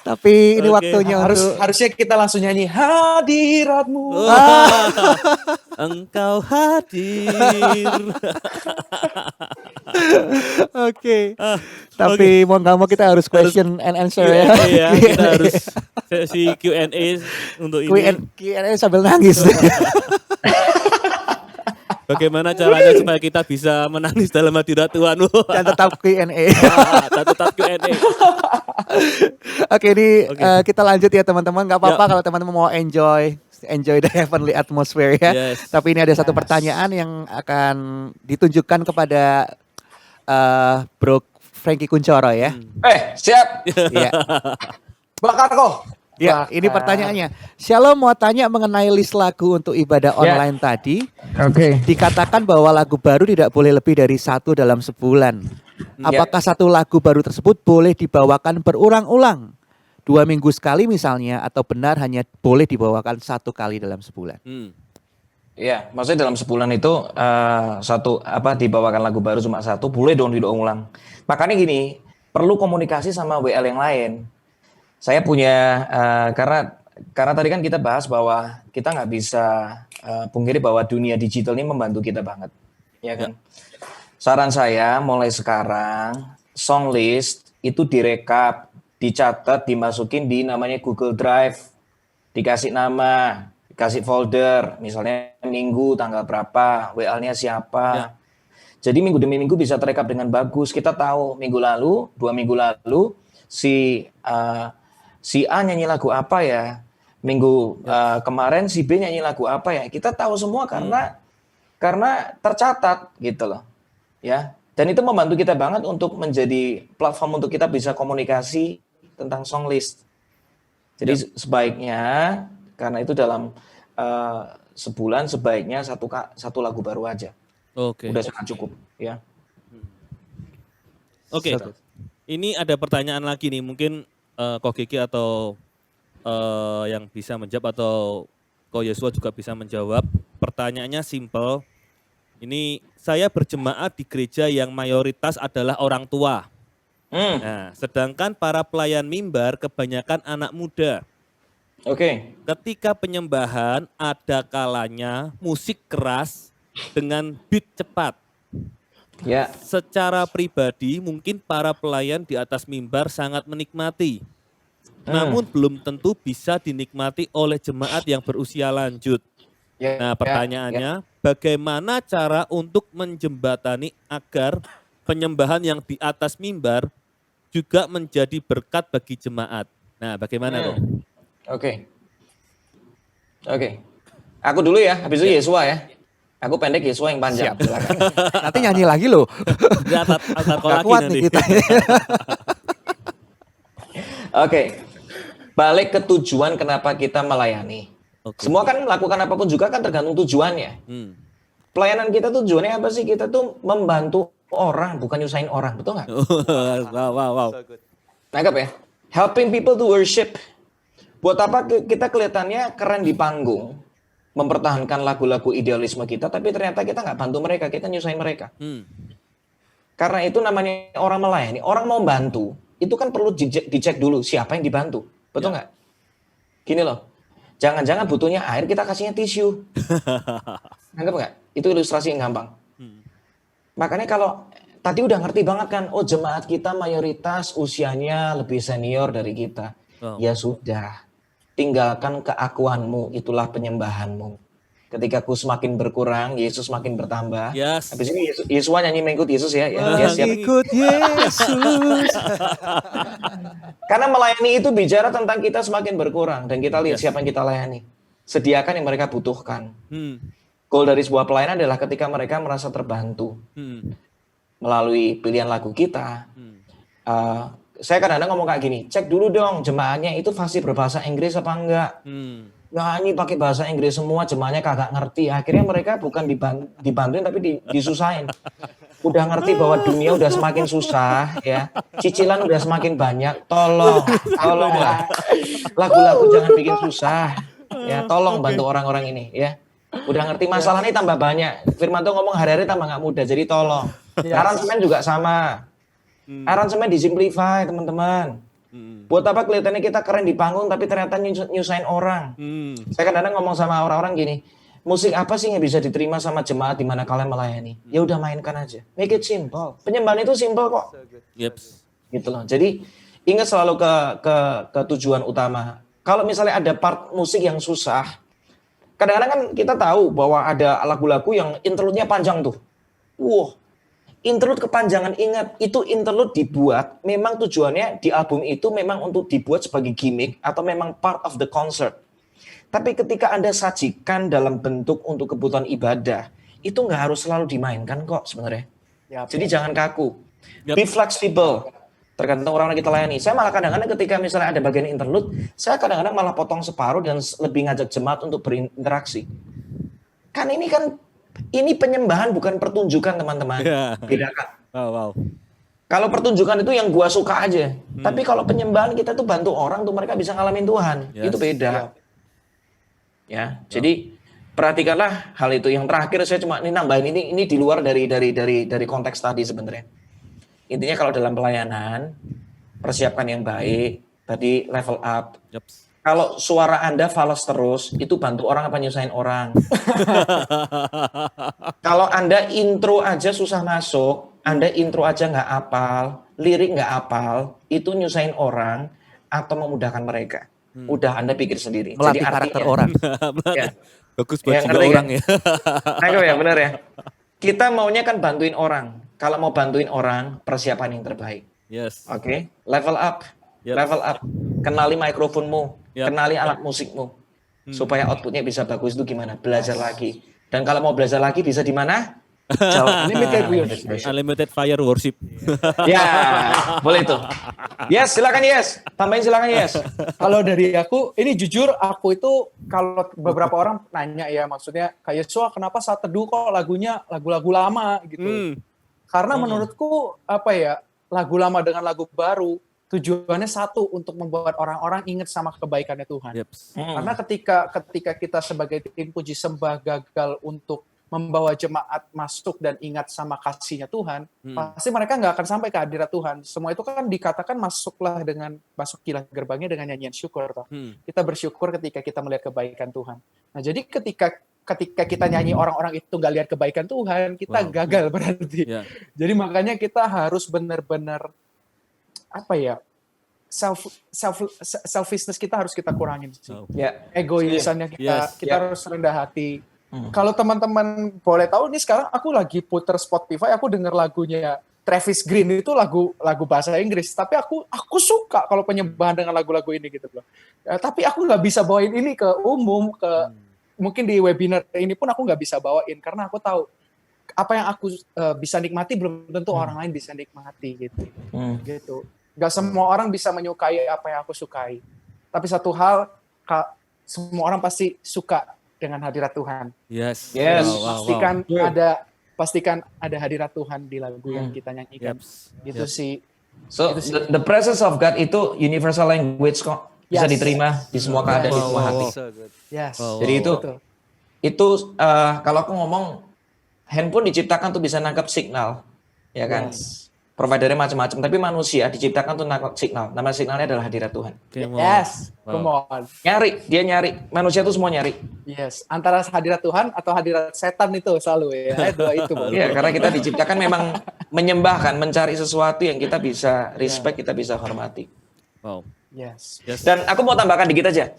Tapi ini Oke. waktunya untuk Harusnya kita langsung nyanyi hadiratmu. Wah, Engkau hadir. Oke. Tapi mau nggak mau kita harus question and answer ya. Iya, kita harus sesi Q&A untuk ini. Q&A sambil nangis. Bagaimana caranya supaya kita bisa menangis dalam hadirat Tuhan? Dan tetap Q&A. Dan tetap Q&A. Oke, ini Oke. kita lanjut ya teman-teman. Gak apa-apa Ya. kalau teman-teman mau enjoy the heavenly atmosphere ya. Yes. Tapi ini ada satu Yes. pertanyaan yang akan ditunjukkan kepada Bro Frankie Kuncoro ya. Siap. Iya. Bakar kok. Ya, ini pertanyaannya. Shalom mau tanya mengenai list lagu untuk ibadah Ya. online tadi. Oke. Dikatakan bahwa lagu baru tidak boleh lebih dari 1 dalam sebulan. Apakah satu lagu baru tersebut boleh dibawakan berulang-ulang? 2 minggu sekali misalnya, atau benar hanya boleh dibawakan 1 kali dalam sebulan? Iya, maksudnya dalam sebulan itu dibawakan lagu baru cuma 1, boleh dong diulang. Makanya gini, perlu komunikasi sama WL yang lain. Saya punya karena tadi kan kita bahas bahwa kita nggak bisa pungkiri bahwa dunia digital ini membantu kita banget, ya kan? Saran saya mulai sekarang song list itu direkap, dicatat, dimasukin di namanya Google Drive, dikasih nama, dikasih folder, misalnya minggu tanggal berapa, WL-nya siapa. Jadi minggu demi minggu bisa terekap dengan bagus. Kita tahu minggu lalu, 2 minggu lalu si A nyanyi lagu apa ya, minggu kemarin si B nyanyi lagu apa ya. Kita tahu semua karena tercatat gitu loh. Ya, dan itu membantu kita banget untuk menjadi platform untuk kita bisa komunikasi tentang song list. Jadi sebaiknya karena itu dalam sebulan sebaiknya satu lagu baru aja. Oke. Udah sangat cukup, ya. Oke. Ini ada pertanyaan lagi nih, mungkin Koh Kiki atau yang bisa menjawab atau Koh Yesua juga bisa menjawab. Pertanyaannya simple. Ini saya berjemaat di gereja yang mayoritas adalah orang tua. Nah, sedangkan para pelayan mimbar kebanyakan anak muda. Oke. Ketika penyembahan ada kalanya musik keras dengan beat cepat. Ya. Secara pribadi mungkin para pelayan di atas mimbar sangat menikmati. Namun belum tentu bisa dinikmati oleh jemaat yang berusia lanjut. Ya, Nah, pertanyaannya, bagaimana cara untuk menjembatani agar penyembahan yang di atas mimbar juga menjadi berkat bagi jemaat? Nah, bagaimana kok? Oke. Aku dulu ya, habis itu Yesua ya. Aku pendek, Yesua yang panjang. Siap. Nanti nyanyi lagi loh. Antar kau Gak lagi kuat nanti. nih kita. Oke. Balik ke tujuan kenapa kita melayani. Oke. Semua kan melakukan apapun juga kan tergantung tujuannya. Pelayanan kita tujuannya apa sih? Kita tuh membantu orang, bukan nyusahin orang. Betul nggak? Wow. Nangkap ya? Helping people to worship. Buat apa kita kelihatannya keren di panggung, mempertahankan lagu-lagu idealisme kita, tapi ternyata kita nggak bantu mereka, kita nyusahin mereka. Karena itu namanya orang melayani. Orang mau bantu, itu kan perlu dicek dulu siapa yang dibantu. Betul nggak? Gini loh, jangan-jangan butuhnya air, kita kasihnya tisu. Nangkep nggak? Itu ilustrasi yang gampang. Makanya kalau tadi udah ngerti banget kan, oh jemaat kita mayoritas usianya lebih senior dari kita. Ya sudah, tinggalkan keakuanmu, itulah penyembahanmu. Ketika aku semakin berkurang, Yesus semakin bertambah. Yes. Habis ini Yesua nyanyi mengikut Yesus ya. Ya, siap. Ikut Yesus. Karena melayani itu bicara tentang kita semakin berkurang. Dan kita lihat siapa yang kita layani. Sediakan yang mereka butuhkan. Goal dari sebuah pelayanan adalah ketika mereka merasa terbantu. Melalui pilihan lagu kita. Saya kadang-kadang ngomong kayak gini, cek dulu dong jemaahnya itu fasih berbahasa Inggris apa enggak. Nyanyi pakai bahasa Inggris semua, jemaahnya kagak ngerti. Akhirnya mereka bukan dibantuin tapi disusahin. Udah ngerti bahwa dunia udah semakin susah ya. Cicilan udah semakin banyak. Tolonglah. Lagu-lagu jangan bikin susah. Ya, tolong bantu orang-orang ini ya. Udah ngerti masalah ini tambah banyak. Firman tuh ngomong hari-hari tambah nggak mudah. Jadi tolong. Aransemen juga sama. Aransemen disimplify, teman-teman. Buat apa kelihatannya kita keren di panggung tapi ternyata nyusahin orang. Saya kadang-kadang ngomong sama orang-orang gini, musik apa sih yang bisa diterima sama jemaat di mana kalian melayani? Ya udah mainkan aja. Make it simple. Penyembahan itu simple kok. Gitu loh. Jadi ingat selalu ke tujuan utama. Kalau misalnya ada part musik yang susah, kadang-kadang kan kita tahu bahwa ada lagu-lagu yang interlude-nya panjang tuh. Interlude kepanjangan, ingat itu interlude dibuat memang tujuannya di album itu memang untuk dibuat sebagai gimmick atau memang part of the concert. Tapi ketika Anda sajikan dalam bentuk untuk kebutuhan ibadah, itu nggak harus selalu dimainkan kok sebenarnya. Jadi jangan kaku. Be flexible. Tergantung orang yang kita layani. Saya malah kadang-kadang ketika misalnya ada bagian interlude, saya kadang-kadang malah potong separuh dan lebih ngajak jemaat untuk berinteraksi. Ini penyembahan bukan pertunjukan, teman-teman. Bedakan. Kalau pertunjukan itu yang gua suka aja. Tapi kalau penyembahan kita tuh bantu orang tuh mereka bisa ngalamin Tuhan. Itu beda. Ya, jadi perhatikanlah hal itu. Yang terakhir saya cuma nambahin ini di luar dari konteks tadi sebenarnya. Intinya kalau dalam pelayanan persiapkan yang baik, tadi level up. Kalau suara Anda fals terus, itu bantu orang apa nyusahin orang? Kalau Anda intro aja susah masuk, Anda intro aja nggak apal, lirik nggak apal, itu nyusahin orang atau memudahkan mereka. Udah Anda pikir sendiri. Melatih jadi karakter artinya, orang. Ya. Bagus buat juga ngerti orang kan? ya. Nah, ya benar ya. Kita maunya kan bantuin orang. Kalau mau bantuin orang, persiapan yang terbaik. Oke, level up. Level up. Kenali mikrofonmu, kenali alat musikmu. Supaya outputnya bisa bagus itu gimana? Belajar lagi. Dan kalau mau belajar lagi bisa di mana? Unlimited Fire Worship. Ya, boleh itu. Yes, silakan Yes. Tambahin silakan Yes. Kalau dari aku, ini jujur aku itu kalau beberapa orang nanya ya, maksudnya kayak Yesua kenapa saat teduh kok lagunya lagu-lagu lama gitu. Karena menurutku apa ya, lagu lama dengan lagu baru tujuannya satu, untuk membuat orang-orang ingat sama kebaikannya Tuhan. Karena ketika kita sebagai tim puji sembah gagal untuk membawa jemaat masuk dan ingat sama kasihnya Tuhan, pasti mereka nggak akan sampai ke hadirat Tuhan. Semua itu kan dikatakan masukilah gerbangnya dengan nyanyian syukur. Kita bersyukur ketika kita melihat kebaikan Tuhan. Nah, jadi ketika kita nyanyi orang-orang itu nggak lihat kebaikan Tuhan, kita gagal berarti. Jadi makanya kita harus benar-benar selfishness kita harus kita kurangin sih. Egoisannya kita harus rendah hati. Kalau teman-teman boleh tahu nih, sekarang aku lagi puter Spotify, aku denger lagunya Travis Green, itu lagu bahasa Inggris, tapi aku suka kalau penyembahan dengan lagu-lagu ini gitu loh. Tapi aku nggak bisa bawain ini ke umum, mungkin di webinar ini pun aku nggak bisa bawain karena aku tahu apa yang aku bisa nikmati belum tentu orang lain bisa nikmati gitu. Gitu. Gak semua orang bisa menyukai apa yang aku sukai. Tapi satu hal, semua orang pasti suka dengan hadirat Tuhan. Yes. Pastikan ada hadirat Tuhan di lagu yang kita nyanyikan. Gitu sih. So the presence of God itu universal language kok, bisa diterima di semua keadaan, di semua hati. Jadi itu kalau aku ngomong, handphone diciptakan tuh bisa nangkap signal, ya kan? Providernya macam-macam, tapi manusia diciptakan untuk nangkap signal. Nama signalnya adalah hadirat Tuhan. Come on. Dia nyari. Manusia tuh semua nyari. Yes, antara hadirat Tuhan atau hadirat setan itu selalu ya. Dua itu. Iya, karena kita diciptakan memang menyembahkan, mencari sesuatu yang kita bisa respect, kita bisa hormati. Yes. Dan aku mau tambahkan dikit aja.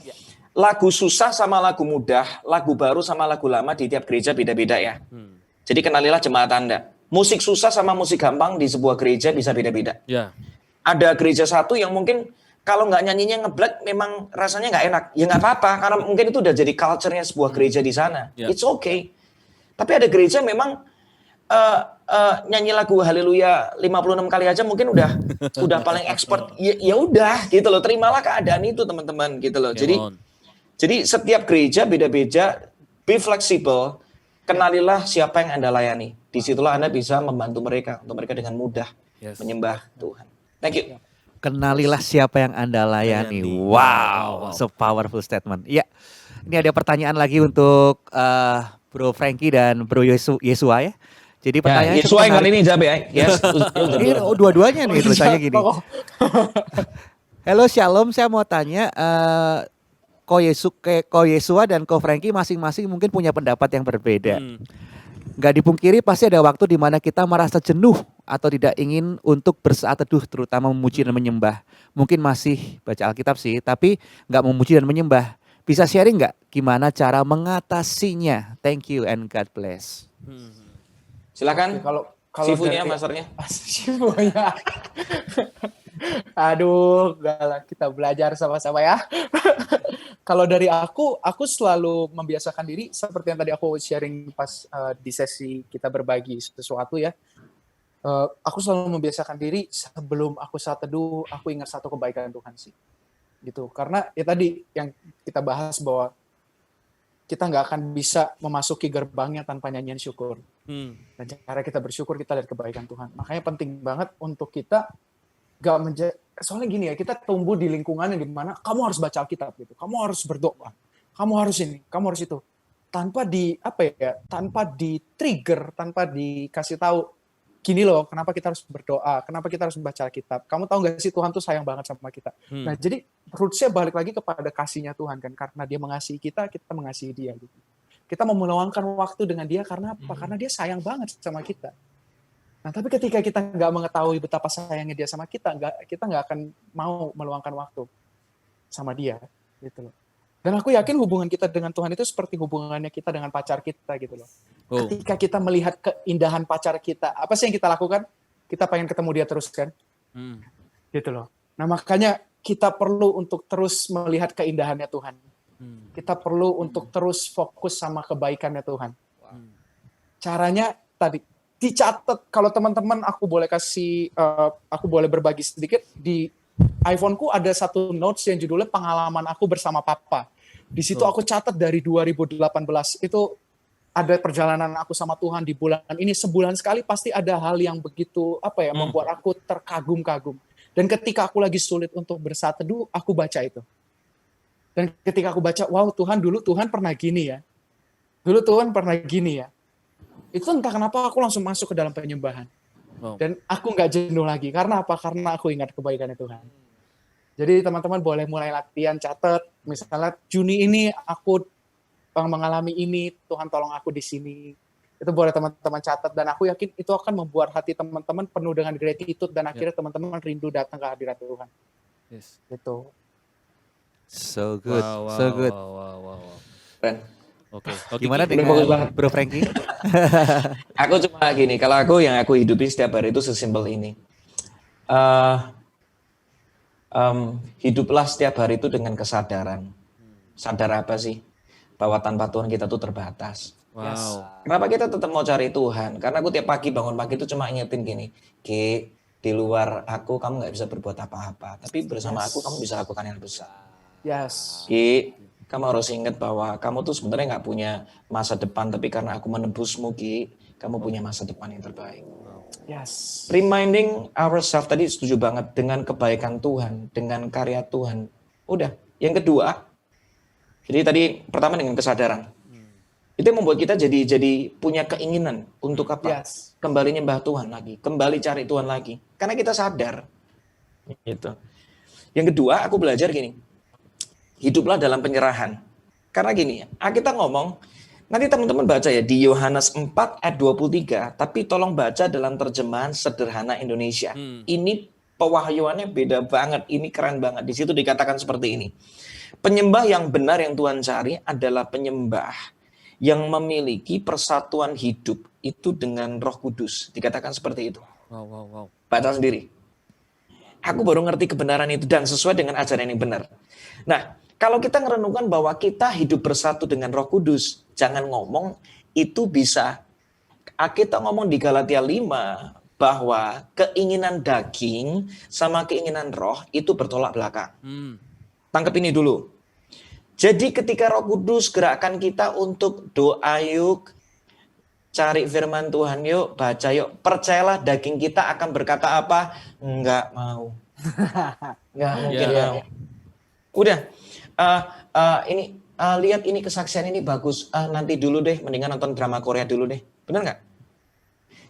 lagu susah sama lagu mudah, lagu baru sama lagu lama di tiap gereja beda-beda ya. Jadi kenalilah jemaat Anda. Musik susah sama musik gampang di sebuah gereja bisa beda-beda. Ya. Ada gereja satu yang mungkin kalau nggak nyanyinya ngeblack memang rasanya nggak enak. Ya nggak apa-apa, karena mungkin itu udah jadi culture-nya sebuah gereja di sana. Ya. It's okay. Tapi ada gereja memang nyanyi lagu Haleluya 56 kali aja mungkin udah paling expert. Ya udah gitu loh, terimalah keadaan itu teman-teman gitu loh. Jadi setiap gereja beda-beda, be flexible, kenalilah siapa yang Anda layani. Disitulah Anda bisa membantu mereka, untuk mereka dengan mudah menyembah Tuhan. Thank you. Kenalilah siapa yang Anda layani. Wow, so powerful statement. Ya, ini ada pertanyaan lagi untuk Bro Frankie dan Bro Yesua ya. Jadi pertanyaannya Yesua yang kali ini jawab ya. Yes. Ini dua-duanya nih tulisannya gini. Hello Shalom, saya mau tanya Ko Yesua dan Ko Frankie masing-masing mungkin punya pendapat yang berbeda. Gak dipungkiri pasti ada waktu di mana kita merasa jenuh atau tidak ingin untuk bersaat teduh, terutama memuji dan menyembah. Mungkin masih baca Alkitab sih, tapi gak memuji dan menyembah. Bisa sharing gak gimana cara mengatasinya? Thank you and God bless. Silakan. Kalau Sifunya, masternya. Sifunya. Aduh, enggak lah, kita belajar sama-sama ya. Kalau dari aku selalu membiasakan diri seperti yang tadi aku sharing pas di sesi kita berbagi sesuatu ya. Aku selalu membiasakan diri sebelum aku saat teduh, aku ingat satu kebaikan Tuhan sih. Gitu. Karena ya tadi yang kita bahas bahwa kita nggak akan bisa memasuki gerbangnya tanpa nyanyian syukur. Dan cara kita bersyukur, kita lihat kebaikan Tuhan. Makanya penting banget untuk kita soalnya gini ya, kita tumbuh di lingkungan yang dimana kamu harus baca Alkitab gitu, kamu harus berdoa, kamu harus ini, kamu harus itu, tanpa di trigger, tanpa dikasih tahu, gini loh, kenapa kita harus berdoa, kenapa kita harus baca Alkitab. Kamu tahu nggak sih Tuhan tuh sayang banget sama kita. Nah jadi roots-nya balik lagi kepada kasihnya Tuhan kan, karena Dia mengasihi kita mengasihi Dia gitu. Kita mau meluangkan waktu dengan Dia karena apa? Karena Dia sayang banget sama kita. Nah, tapi ketika kita nggak mengetahui betapa sayangnya Dia sama kita nggak akan mau meluangkan waktu sama Dia, gitu loh. Dan aku yakin hubungan kita dengan Tuhan itu seperti hubungannya kita dengan pacar kita, gitu loh. Ketika kita melihat keindahan pacar kita, apa sih yang kita lakukan? Kita pengen ketemu dia terus kan, gitu loh. Nah, makanya kita perlu untuk terus melihat keindahannya Tuhan. Kita perlu untuk terus fokus sama kebaikannya Tuhan. Caranya tadi dicatat. Kalau teman-teman aku boleh berbagi sedikit, di iPhone-ku ada satu notes yang judulnya pengalaman aku bersama Papa. Di situ aku catat dari 2018 itu ada perjalanan aku sama Tuhan di bulan ini, sebulan sekali pasti ada hal yang begitu membuat aku terkagum-kagum. Dan ketika aku lagi sulit untuk bersaat teduh, aku baca itu. Dan ketika aku baca, wow Tuhan, dulu Tuhan pernah gini ya. Dulu Tuhan pernah gini ya. Itu entah kenapa aku langsung masuk ke dalam penyembahan. Dan aku nggak jenuh lagi. Karena apa? Karena aku ingat kebaikannya Tuhan. Jadi teman-teman boleh mulai latihan, catat. Misalnya Juni ini aku mengalami ini, Tuhan tolong aku di sini. Itu boleh teman-teman catat. Dan aku yakin itu akan membuat hati teman-teman penuh dengan gratitude. Dan akhirnya teman-teman rindu datang ke hadirat Tuhan. Yes. Gitu. So good, so good. Wow. Keren. Oke. Gimana dengan Bro Frankie? Aku cuma gini, kalau yang aku hidupi setiap hari itu sesimpel ini. Hiduplah setiap hari itu dengan kesadaran. Sadar apa sih? Bahwa tanpa Tuhan kita tuh terbatas. Wow. Kenapa kita tetap mau cari Tuhan? Karena aku tiap pagi bangun pagi itu cuma ingetin gini, Ki, di luar aku kamu nggak bisa berbuat apa-apa, tapi bersama aku kamu bisa lakukan yang besar. Yes. Ki, kamu harus ingat bahwa kamu tuh sebenarnya nggak punya masa depan, tapi karena aku menebusmu, Ki, kamu punya masa depan yang terbaik. Yes. Reminding ourselves, tadi setuju banget dengan kebaikan Tuhan, dengan karya Tuhan. Udah. Yang kedua, jadi tadi pertama dengan kesadaran. Itu yang membuat kita jadi punya keinginan untuk apa? Yes. Kembali nyembah Tuhan lagi, kembali cari Tuhan lagi. Karena kita sadar. Gitu. Yang kedua, aku belajar gini. Hiduplah dalam penyerahan. Karena gini ya, kita ngomong, nanti teman-teman baca ya di Yohanes 4 ayat 23, tapi tolong baca dalam terjemahan sederhana Indonesia. Ini pewahyuannya beda banget. Ini keren banget. Di situ dikatakan seperti ini. Penyembah yang benar yang Tuhan cari adalah penyembah yang memiliki persatuan hidup itu dengan Roh Kudus. Dikatakan seperti itu. Wow. Baca sendiri. Aku baru ngerti kebenaran itu dan sesuai dengan ajaran yang benar. Nah, kalau kita merenungkan bahwa kita hidup bersatu dengan Roh Kudus, jangan ngomong itu bisa. Kita ngomong di Galatia 5 bahwa keinginan daging sama keinginan roh itu bertolak belakang. Tangkap ini dulu. Jadi ketika Roh Kudus gerakkan kita untuk doa yuk, cari firman Tuhan yuk, baca yuk. Percayalah daging kita akan berkata apa? Enggak mau. Enggak mungkin mau. Udah. Lihat ini kesaksian ini bagus. Nanti dulu deh, mendingan nonton drama Korea dulu deh. Benar nggak?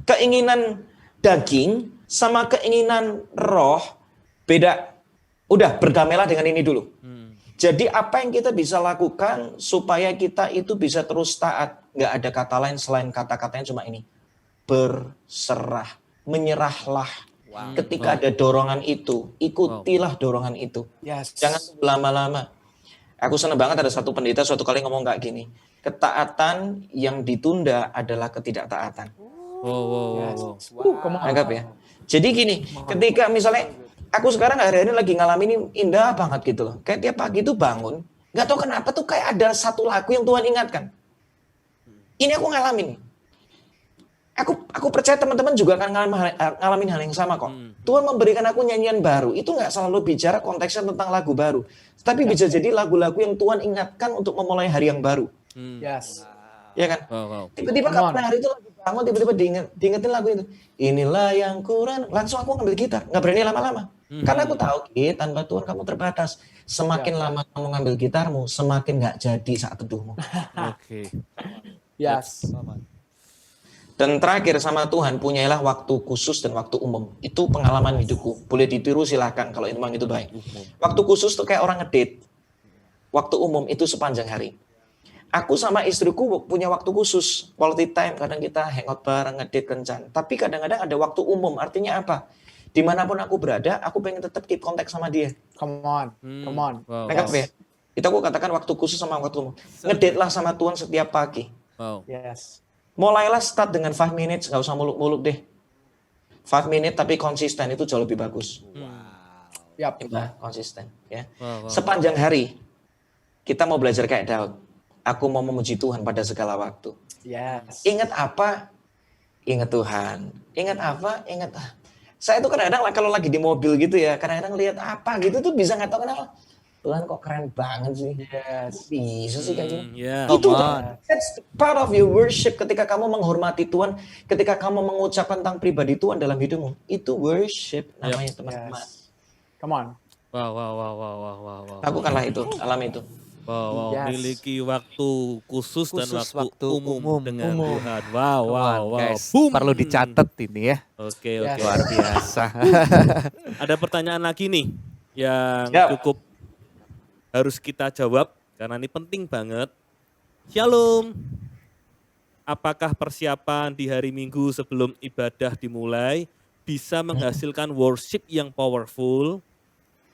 Keinginan daging sama keinginan roh beda. Udah, berdamailah dengan ini dulu. Jadi apa yang kita bisa lakukan supaya kita itu bisa terus taat? Nggak ada kata lain selain kata-katanya cuma ini. Berserah, menyerahlah. Ketika ada dorongan itu, ikutilah dorongan itu. Yes. Jangan lama-lama. Aku senang banget ada satu pendeta suatu kali ngomong kayak gini. Ketaatan yang ditunda adalah ketidaktaatan. Anggap ya. Jadi gini, ketika misalnya aku sekarang hari-hari lagi ngalamin ini indah banget gitu loh. Kayak tiap pagi tuh bangun, nggak tahu kenapa tuh kayak ada satu lagu yang Tuhan ingatkan. Ini aku ngalamin. Aku percaya teman-teman juga akan ngalamin hal yang sama kok. Tuhan memberikan aku nyanyian baru. Itu nggak selalu bicara konteksnya tentang lagu baru. Tapi bisa jadi lagu-lagu yang Tuhan ingatkan untuk memulai hari yang baru. Yes. Ya kan? Tiba-tiba kapan hari itu lagi bangun, tiba-tiba diingetin lagu itu. Inilah yang kurang. Langsung aku ngambil gitar. Nggak berani lama-lama. Karena aku tahu, tanpa Tuhan kamu terbatas. Semakin lama kamu ngambil gitarmu, semakin nggak jadi saat teduhmu. Oke. Yes. Dan terakhir sama Tuhan, punyailah waktu khusus dan waktu umum. Itu pengalaman hidupku. Boleh ditiru silahkan kalau memang itu baik. Waktu khusus tuh kayak orang ngedate. Waktu umum itu sepanjang hari. Aku sama istriku punya waktu khusus. Quality time, kadang kita hangout bareng, ngedate kencan. Tapi kadang-kadang ada waktu umum. Artinya apa? Dimanapun aku berada, aku pengen tetap keep kontak sama dia. Come on. Nangkap ya? Itu aku katakan waktu khusus sama waktu umum. Ngedate lah sama Tuhan setiap pagi. Yes. Mulailah start dengan 5 minutes, gak usah muluk-muluk deh. 5 minutes tapi konsisten itu jauh lebih bagus. Yap. Kita konsisten ya. Sepanjang hari kita mau belajar kayak Daud. Aku mau memuji Tuhan pada segala waktu. Yes. Ingat apa? Ingat Tuhan. Ingat apa? Ingat. Saya tuh kadang-kadang kalau lagi di mobil gitu ya, kadang-kadang lihat apa gitu tuh bisa nggak tahu kenapa. Tuhan kok keren banget sih. Yes. Bisa sih kayak gitu. Yeah. Itu that's part of your worship ketika kamu menghormati Tuhan, ketika kamu mengucapkan tentang pribadi Tuhan dalam hidupmu. Itu worship namanya teman-teman. Yes. Come on. Wow. Lakukanlah itu, alami itu. Wow. Yes. Miliki waktu khusus dan waktu umum dengan Umum. Tuhan. Wow. Guys, Boom. perlu dicatat ini ya. Oke. Yes. Luar biasa. Ada pertanyaan lagi nih yang Siap. cukup harus kita jawab karena ini penting banget. Shalom. Apakah persiapan di hari Minggu sebelum ibadah dimulai bisa menghasilkan worship yang powerful?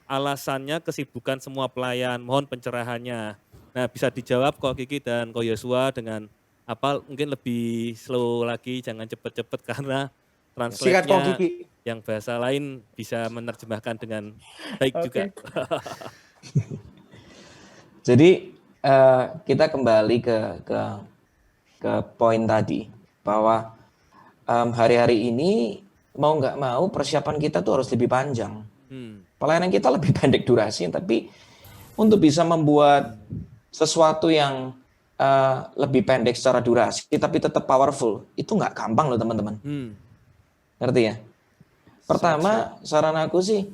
Alasannya kesibukan semua pelayan, mohon pencerahannya. Nah, bisa dijawab Ko Kiki dan Ko Yosua dengan apa mungkin lebih slow lagi, jangan cepet-cepet karena Sikat Ko translate-nya Kiki. yang bahasa lain bisa menerjemahkan dengan baik juga. Jadi kita kembali ke poin tadi bahwa hari-hari ini mau nggak mau persiapan kita tuh harus lebih panjang. Pelayanan kita lebih pendek durasi, tapi untuk bisa membuat sesuatu yang lebih pendek secara durasi, tapi tetap powerful, itu nggak gampang loh teman-teman. Ngerti ya? Pertama, saran aku sih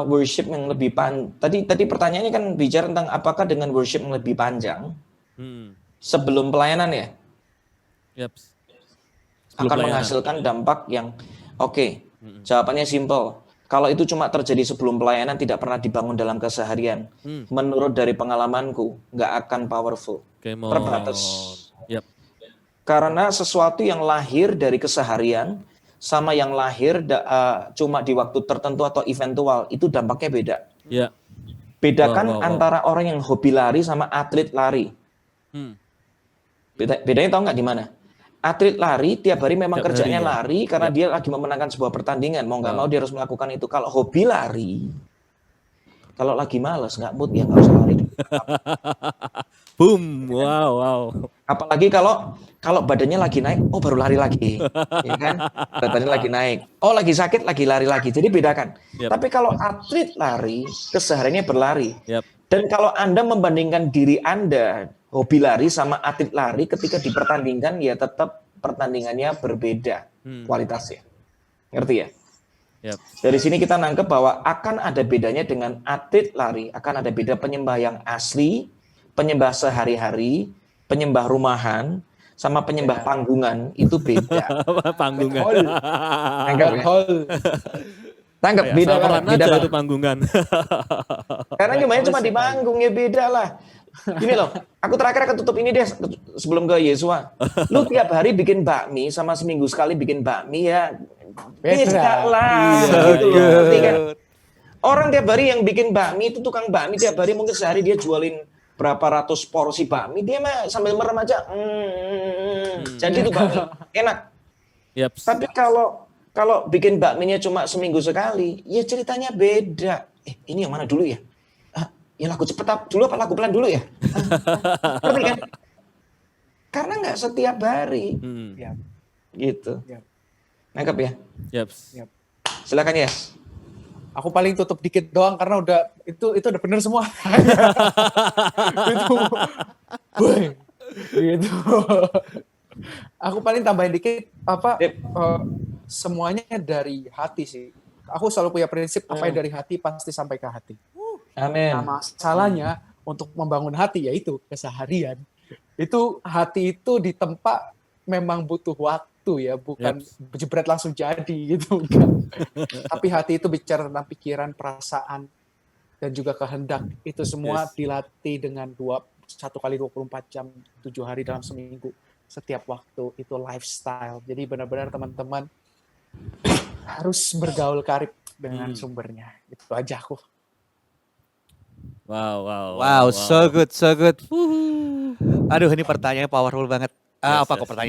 worship yang lebih tadi pertanyaannya kan bicara tentang apakah dengan worship yang lebih panjang sebelum pelayanan ya Yep. akan menghasilkan dampak yang oke. Jawabannya simple. Kalau itu cuma terjadi sebelum pelayanan, tidak pernah dibangun dalam keseharian. Menurut dari pengalamanku, nggak akan powerful. Terbatas. Yep. Karena sesuatu yang lahir dari keseharian sama yang lahir cuma di waktu tertentu atau eventual, itu dampaknya beda. Ya. Bedakan Wow. antara orang yang hobi lari sama atlet lari. Bedanya tahu nggak di mana? Atlet lari tiap hari memang Tiap kerjanya hari, ya. lari karena dia lagi memenangkan sebuah pertandingan. Mau nggak mau dia harus melakukan itu. Kalau hobi lari, kalau lagi malas nggak mood ya nggak usah lari. Boom. Wow. Apalagi kalau badannya lagi naik, oh baru lari lagi, ya kan? Badannya lagi naik, oh lagi sakit lagi lari lagi. Jadi bedakan. Yap. Tapi kalau atlet lari, kesehariannya berlari. Yap. Dan kalau Anda membandingkan diri Anda hobi lari sama atlet lari, ketika dipertandingkan ya tetap pertandingannya berbeda kualitasnya. Ngerti ya? Yap. Dari sini kita nangkep bahwa akan ada bedanya dengan atlet lari, akan ada beda penyembah yang asli, penyembah sehari-hari, penyembah rumahan, sama penyembah panggungan, itu beda. Panggungan. Tangkap ya? Tangkap, beda Sama banget, aja beda itu banget. panggungan. Karena cuma di panggung ya beda lah. Gini loh, aku terakhir akan tutup ini deh sebelum ke Yesua. Lu tiap hari bikin bakmi sama seminggu sekali bikin bakmi ya beda lah. Iya, Gitu loh. iya. Ngerti kan? Orang tiap hari yang bikin bakmi itu tukang bakmi tiap hari mungkin sehari dia jualin berapa ratus porsi bakmi, dia mah sambil merem aja. Jadi itu bakmi enak. Yap. Tapi kalau bikin bakminya cuma seminggu sekali, ya ceritanya beda. Ini yang mana dulu ya? Ya lagu cepet dulu apa lagu pelan dulu ya? Ngerti kan? Karena nggak setiap hari. Ya. Gitu. Yap. Nangkep ya? Yap. Silakan Yes. Aku paling tutup dikit doang karena itu udah bener semua. Itu, boy, gitu. Aku paling tambahin dikit semuanya dari hati sih. Aku selalu punya prinsip apa yang dari hati pasti sampai ke hati. Amin. Nah, masalahnya untuk membangun hati yaitu keseharian. Itu hati itu ditempa memang butuh waktu ya, bukan jebret langsung jadi gitu kan. Tapi hati itu bicara tentang pikiran, perasaan dan juga kehendak. Itu semua dilatih dengan 1 kali 24 jam 7 hari dalam seminggu. Setiap waktu itu lifestyle. Jadi benar-benar teman-teman harus bergaul karib dengan sumbernya. Itu aja aku. Wow, so good. Aduh, ini pertanyaannya powerful banget.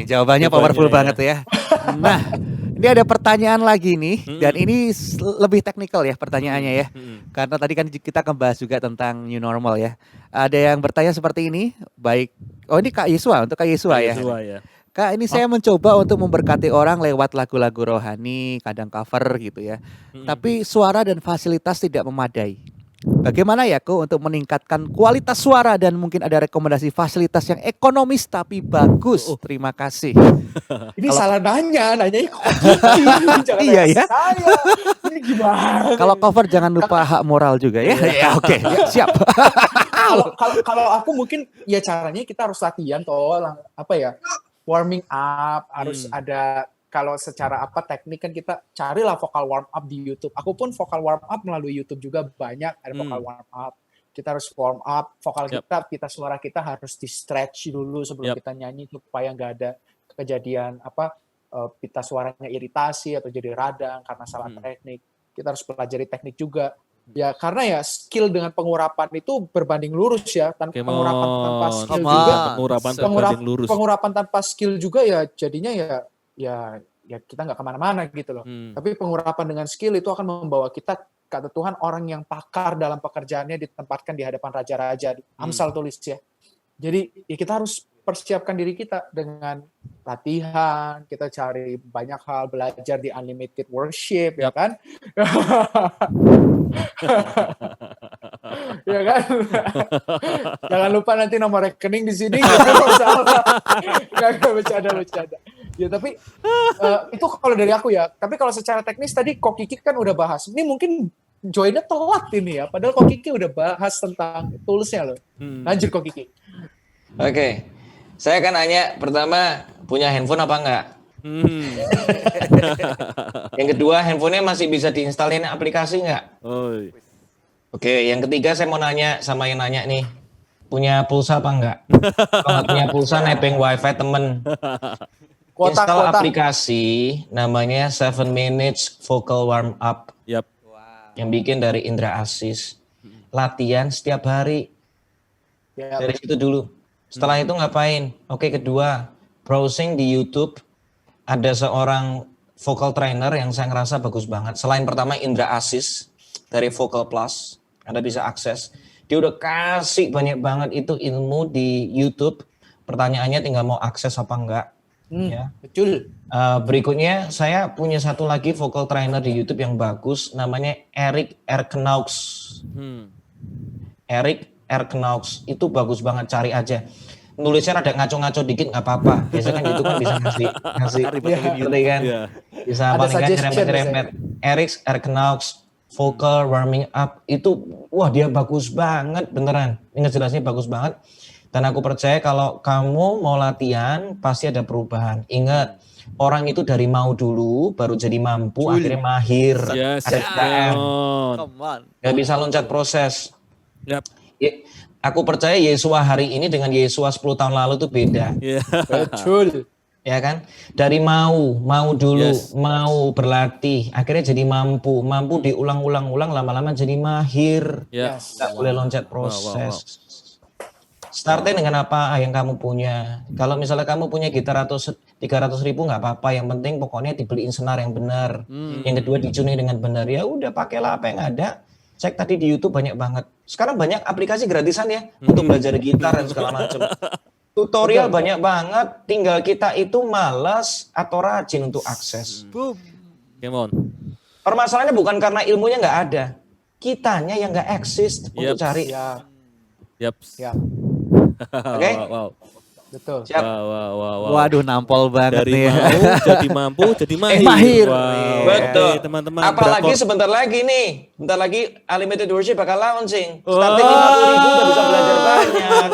Jawabannya powerful banget ya. Nah, ini ada pertanyaan lagi nih, dan ini lebih teknikal ya pertanyaannya ya. Karena tadi kan kita ngebahas juga tentang new normal ya. Ada yang bertanya seperti ini, ini Kak Yesua, untuk Kak Yesua ya. Kak, ini saya mencoba untuk memberkati orang lewat lagu-lagu rohani, kadang cover gitu ya. Tapi suara dan fasilitas tidak memadai. Bagaimana ya Ko untuk meningkatkan kualitas suara dan mungkin ada rekomendasi fasilitas yang ekonomis tapi bagus. Terima kasih. Ini salah nanya jangan Iya ya. saya. Ini gimana? Kalau cover jangan lupa hak moral juga ya. Ya oke, siap. Kalau aku mungkin ya caranya kita harus latihan warming up, harus ada. Kalau secara teknik kan kita carilah vokal warm up di YouTube. Aku pun vokal warm up melalui YouTube juga banyak ada vokal warm up. Kita harus warm up vokal kita suara kita harus di stretch dulu sebelum kita nyanyi supaya nggak ada kejadian pita suaranya iritasi atau jadi radang karena salah teknik. Kita harus pelajari teknik juga. Ya karena ya skill dengan pengurapan itu berbanding lurus ya. Pengurapan tanpa skill juga. Pengurapan tanpa skill juga ya jadinya ya kita nggak kemana-mana gitu loh. Tapi pengurapan dengan skill itu akan membawa kita, kata Tuhan, orang yang pakar dalam pekerjaannya ditempatkan di hadapan raja-raja. Amsal tulis ya. Jadi ya kita harus persiapkan diri kita dengan latihan, kita cari banyak hal, belajar di Unlimited Worship, ya kan? Ya kan? Jangan lupa nanti nomor rekening di sini. Nggak bercanda. Ya tapi itu kalau dari aku ya. Tapi kalau secara teknis tadi Ko Kiki kan udah bahas. Ini mungkin joinnya telat ini ya. Padahal Ko Kiki udah bahas tentang toolsnya loh. Lanjut Ko Kiki. Oke. Saya akan nanya pertama, punya handphone apa enggak? Yang kedua, handphonenya masih bisa diinstalin aplikasi enggak? Oke, yang ketiga saya mau nanya sama yang nanya nih. Punya pulsa apa enggak? Kalau nggak punya pulsa, nebeng wifi temen. Install aplikasi namanya 7 Minutes Vocal Warm Up Yap. yang bikin dari Indra Asis. Latihan setiap hari. Ya, Dari situ dulu. Setelah itu ngapain? Oke, kedua, browsing di YouTube. Ada seorang vocal trainer yang saya ngerasa bagus banget. Selain pertama Indra Asis dari Vocal Plus, Anda bisa akses. Dia udah kasih banyak banget itu ilmu di YouTube. Pertanyaannya tinggal mau akses apa enggak. Ya. betul. Berikutnya saya punya satu lagi vocal trainer di YouTube yang bagus, namanya Eric Erkenaux. Eric Erkenaux itu bagus banget, cari aja. Nulisnya rada ngaco-ngaco dikit nggak apa-apa. Biasanya kan YouTube kan bisa ngasih ngerti kan? Bisa Ada paling kan suggestion nyerempet-nyerempet. Eric Erkenaux vocal warming up itu wah dia bagus banget beneran. Ini jelasnya bagus banget. Dan aku percaya kalau kamu mau latihan pasti ada perubahan. Ingat, orang itu dari mau dulu baru jadi mampu akhirnya mahir. Yes. Ada SDM. Come on. Gak bisa loncat proses. Yap. Aku percaya Yesua hari ini dengan Yesua 10 tahun lalu itu beda. Yeah. Betul. Ya kan? Dari mau dulu, mau berlatih, akhirnya jadi mampu diulang-ulang lama-lama jadi mahir. Yes. Nggak boleh loncat proses. Startnya dengan apa yang kamu punya. Kalau misalnya kamu punya gitar 300 ribu nggak apa-apa. Yang penting pokoknya dibeliin senar yang benar. Yang kedua dicuning dengan benar. Ya udah pakailah apa yang ada. Cek tadi di YouTube banyak banget. Sekarang banyak aplikasi gratisan ya untuk belajar gitar dan segala macam. Tutorial banyak banget. Tinggal kita itu malas atau rajin untuk akses. Come on. Permasalahannya bukan karena ilmunya nggak ada. Kitanya yang nggak eksis untuk cari. Ya, Yap. ya, Oke? Wow. betul. Siap. Wow. Waduh, nampol banget Dari nih. mau jadi mampu jadi mahir. Mahir. Wow. Betul. Oke, teman-teman. Apalagi berapa- sebentar lagi nih. Bentar lagi Unlimited Worship bakal launching. Starting 50.000 udah bisa belajar banyak.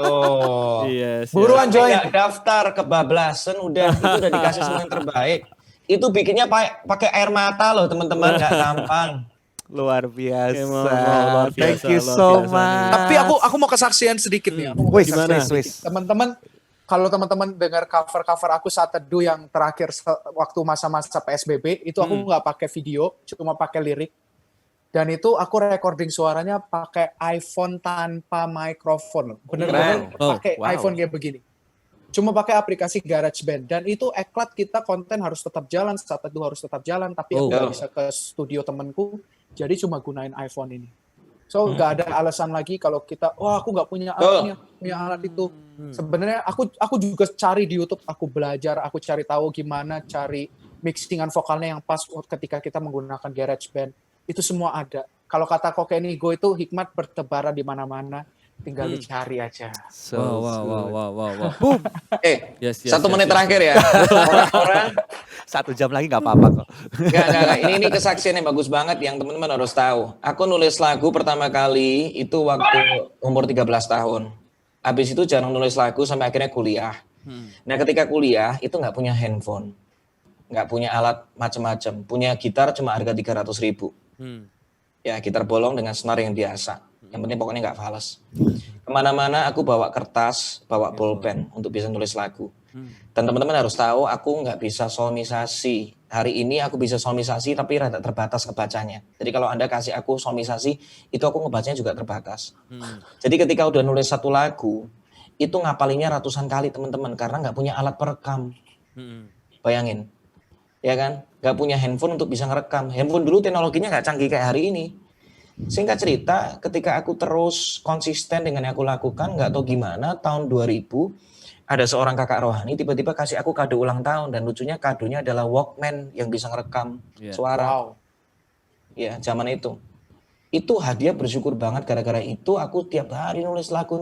Oh. Yes. Buruan join. Nggak daftar kebablasan udah itu udah dikasih semua yang terbaik. Itu bikinnya pakai air mata loh teman-teman, nggak gampang. Luar biasa. Luar biasa, Thank you luar so biasa nih. much. Tapi aku mau kesaksian sedikit nih. Aku mau Wis, Gimana? wis. teman-teman, kalau teman-teman dengar cover aku saat teduh yang terakhir waktu masa-masa PSBB, itu aku nggak pakai video, cuma pakai lirik. Dan itu aku recording suaranya pakai iPhone tanpa mikrofon. Bener-bener Oh, pakai wow. iPhone kayak begini. Cuma pakai aplikasi GarageBand. Dan itu eklat kita konten harus tetap jalan, saat teduh harus tetap jalan. Tapi aku nggak bisa ke studio temanku, jadi cuma gunain iPhone ini. So nggak ada alasan lagi kalau kita, wah aku nggak punya alat ini, aku punya alat itu. Sebenarnya aku juga cari di YouTube, aku belajar, aku cari tahu gimana cari mixingan vokalnya yang pas ketika kita menggunakan GarageBand. Itu semua ada. Kalau kata Kokeni Go itu hikmat bertebaran di mana-mana, tinggal dicari aja. So Wow. Boom. Yes, 1 menit yes. terakhir ya. Orang-orang 1 jam lagi nggak apa-apa kok. Enggak. Ini kesaksian yang bagus banget yang teman-teman harus tahu. Aku nulis lagu pertama kali itu waktu umur 13 tahun. Habis itu jarang nulis lagu sampai akhirnya kuliah. Nah ketika kuliah itu nggak punya handphone. Nggak punya alat macam-macam. Punya gitar cuma harga 300 ribu. Ya gitar bolong dengan senar yang biasa. Yang penting pokoknya nggak fals. Kemana-mana aku bawa kertas, bawa pulpen untuk bisa nulis lagu. Dan teman-teman harus tahu aku nggak bisa solmisasi. Hari ini aku bisa solmisasi tapi rada terbatas kebacanya. Jadi kalau Anda kasih aku solmisasi, itu aku ngebacanya juga terbatas. Jadi ketika udah nulis satu lagu, itu ngapalinnya ratusan kali teman-teman. Karena nggak punya alat perekam. Bayangin. Ya kan? Nggak punya handphone untuk bisa ngerekam. Handphone dulu teknologinya nggak canggih kayak hari ini. Singkat cerita, ketika aku terus konsisten dengan yang aku lakukan, nggak tahu gimana, tahun 2000, ada seorang kakak rohani tiba-tiba kasih aku kado ulang tahun. Dan lucunya kadonya adalah Walkman yang bisa ngerekam suara. Wow. Ya, zaman itu. Itu hadiah bersyukur banget gara-gara itu aku tiap hari nulis lagu.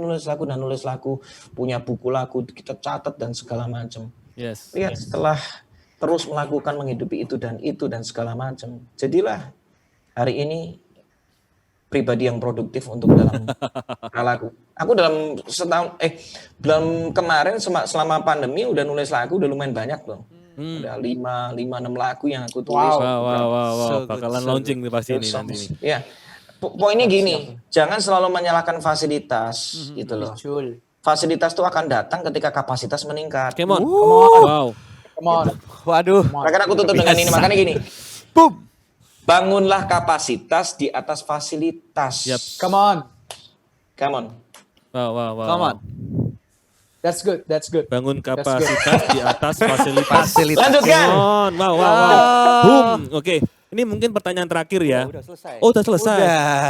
Punya buku lagu, kita catat dan segala macam. Yes. Lihat setelah terus melakukan menghidupi itu dan segala macam. Jadilah hari ini pribadi yang produktif untuk dalam lagu. Aku dalam setahun bulan kemarin selama pandemi udah nulis lagu udah lumayan banyak loh. Udah 5-6 lagu yang aku tulis. Wow. Bakalan launching nih pasti ini nanti nih. Ya. Poinnya gini, jangan selalu menyalahkan fasilitas gitu loh. Betul. Fasilitas itu akan datang ketika kapasitas meningkat. Come on. Wow. Come on. Waduh. Bahkan aku tutup dengan ini, makanya gini. Boom. Bangunlah kapasitas di atas fasilitas. Yap. Come on. Come on. Wow. Come on. That's good. That's good. Bangun kapasitas di atas fasilitas. Lanjutkan. On. Wow. Boom. Oke. Ini mungkin pertanyaan terakhir ya. Udah selesai. Oh, udah selesai.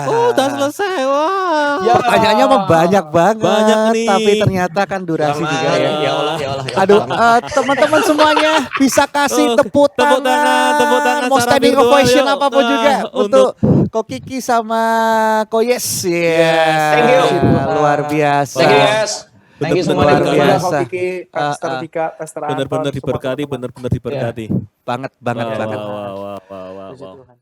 Udah selesai. Wah. Ya. Pertanyaannya mah banyak banget. Banyak nih. Tapi ternyata kan durasi Lama, juga ya. ya Allah, ya Allah. Aduh, teman-teman semuanya bisa kasih tepuk tangan, mau secara standing virtual, ovation yuk. apapun juga Untuk untuk Ko Kiki sama Ko Yes. Yes, thank you. Luar biasa. Thank you guys. Thank you semua. Luar dari biasa. berdua. Kiki, Pastor Dika, Pastor Anton, Benar-benar semua diberkati, teman-teman. benar-benar diberkati. Banget Wow. banget. Puji Tuhan.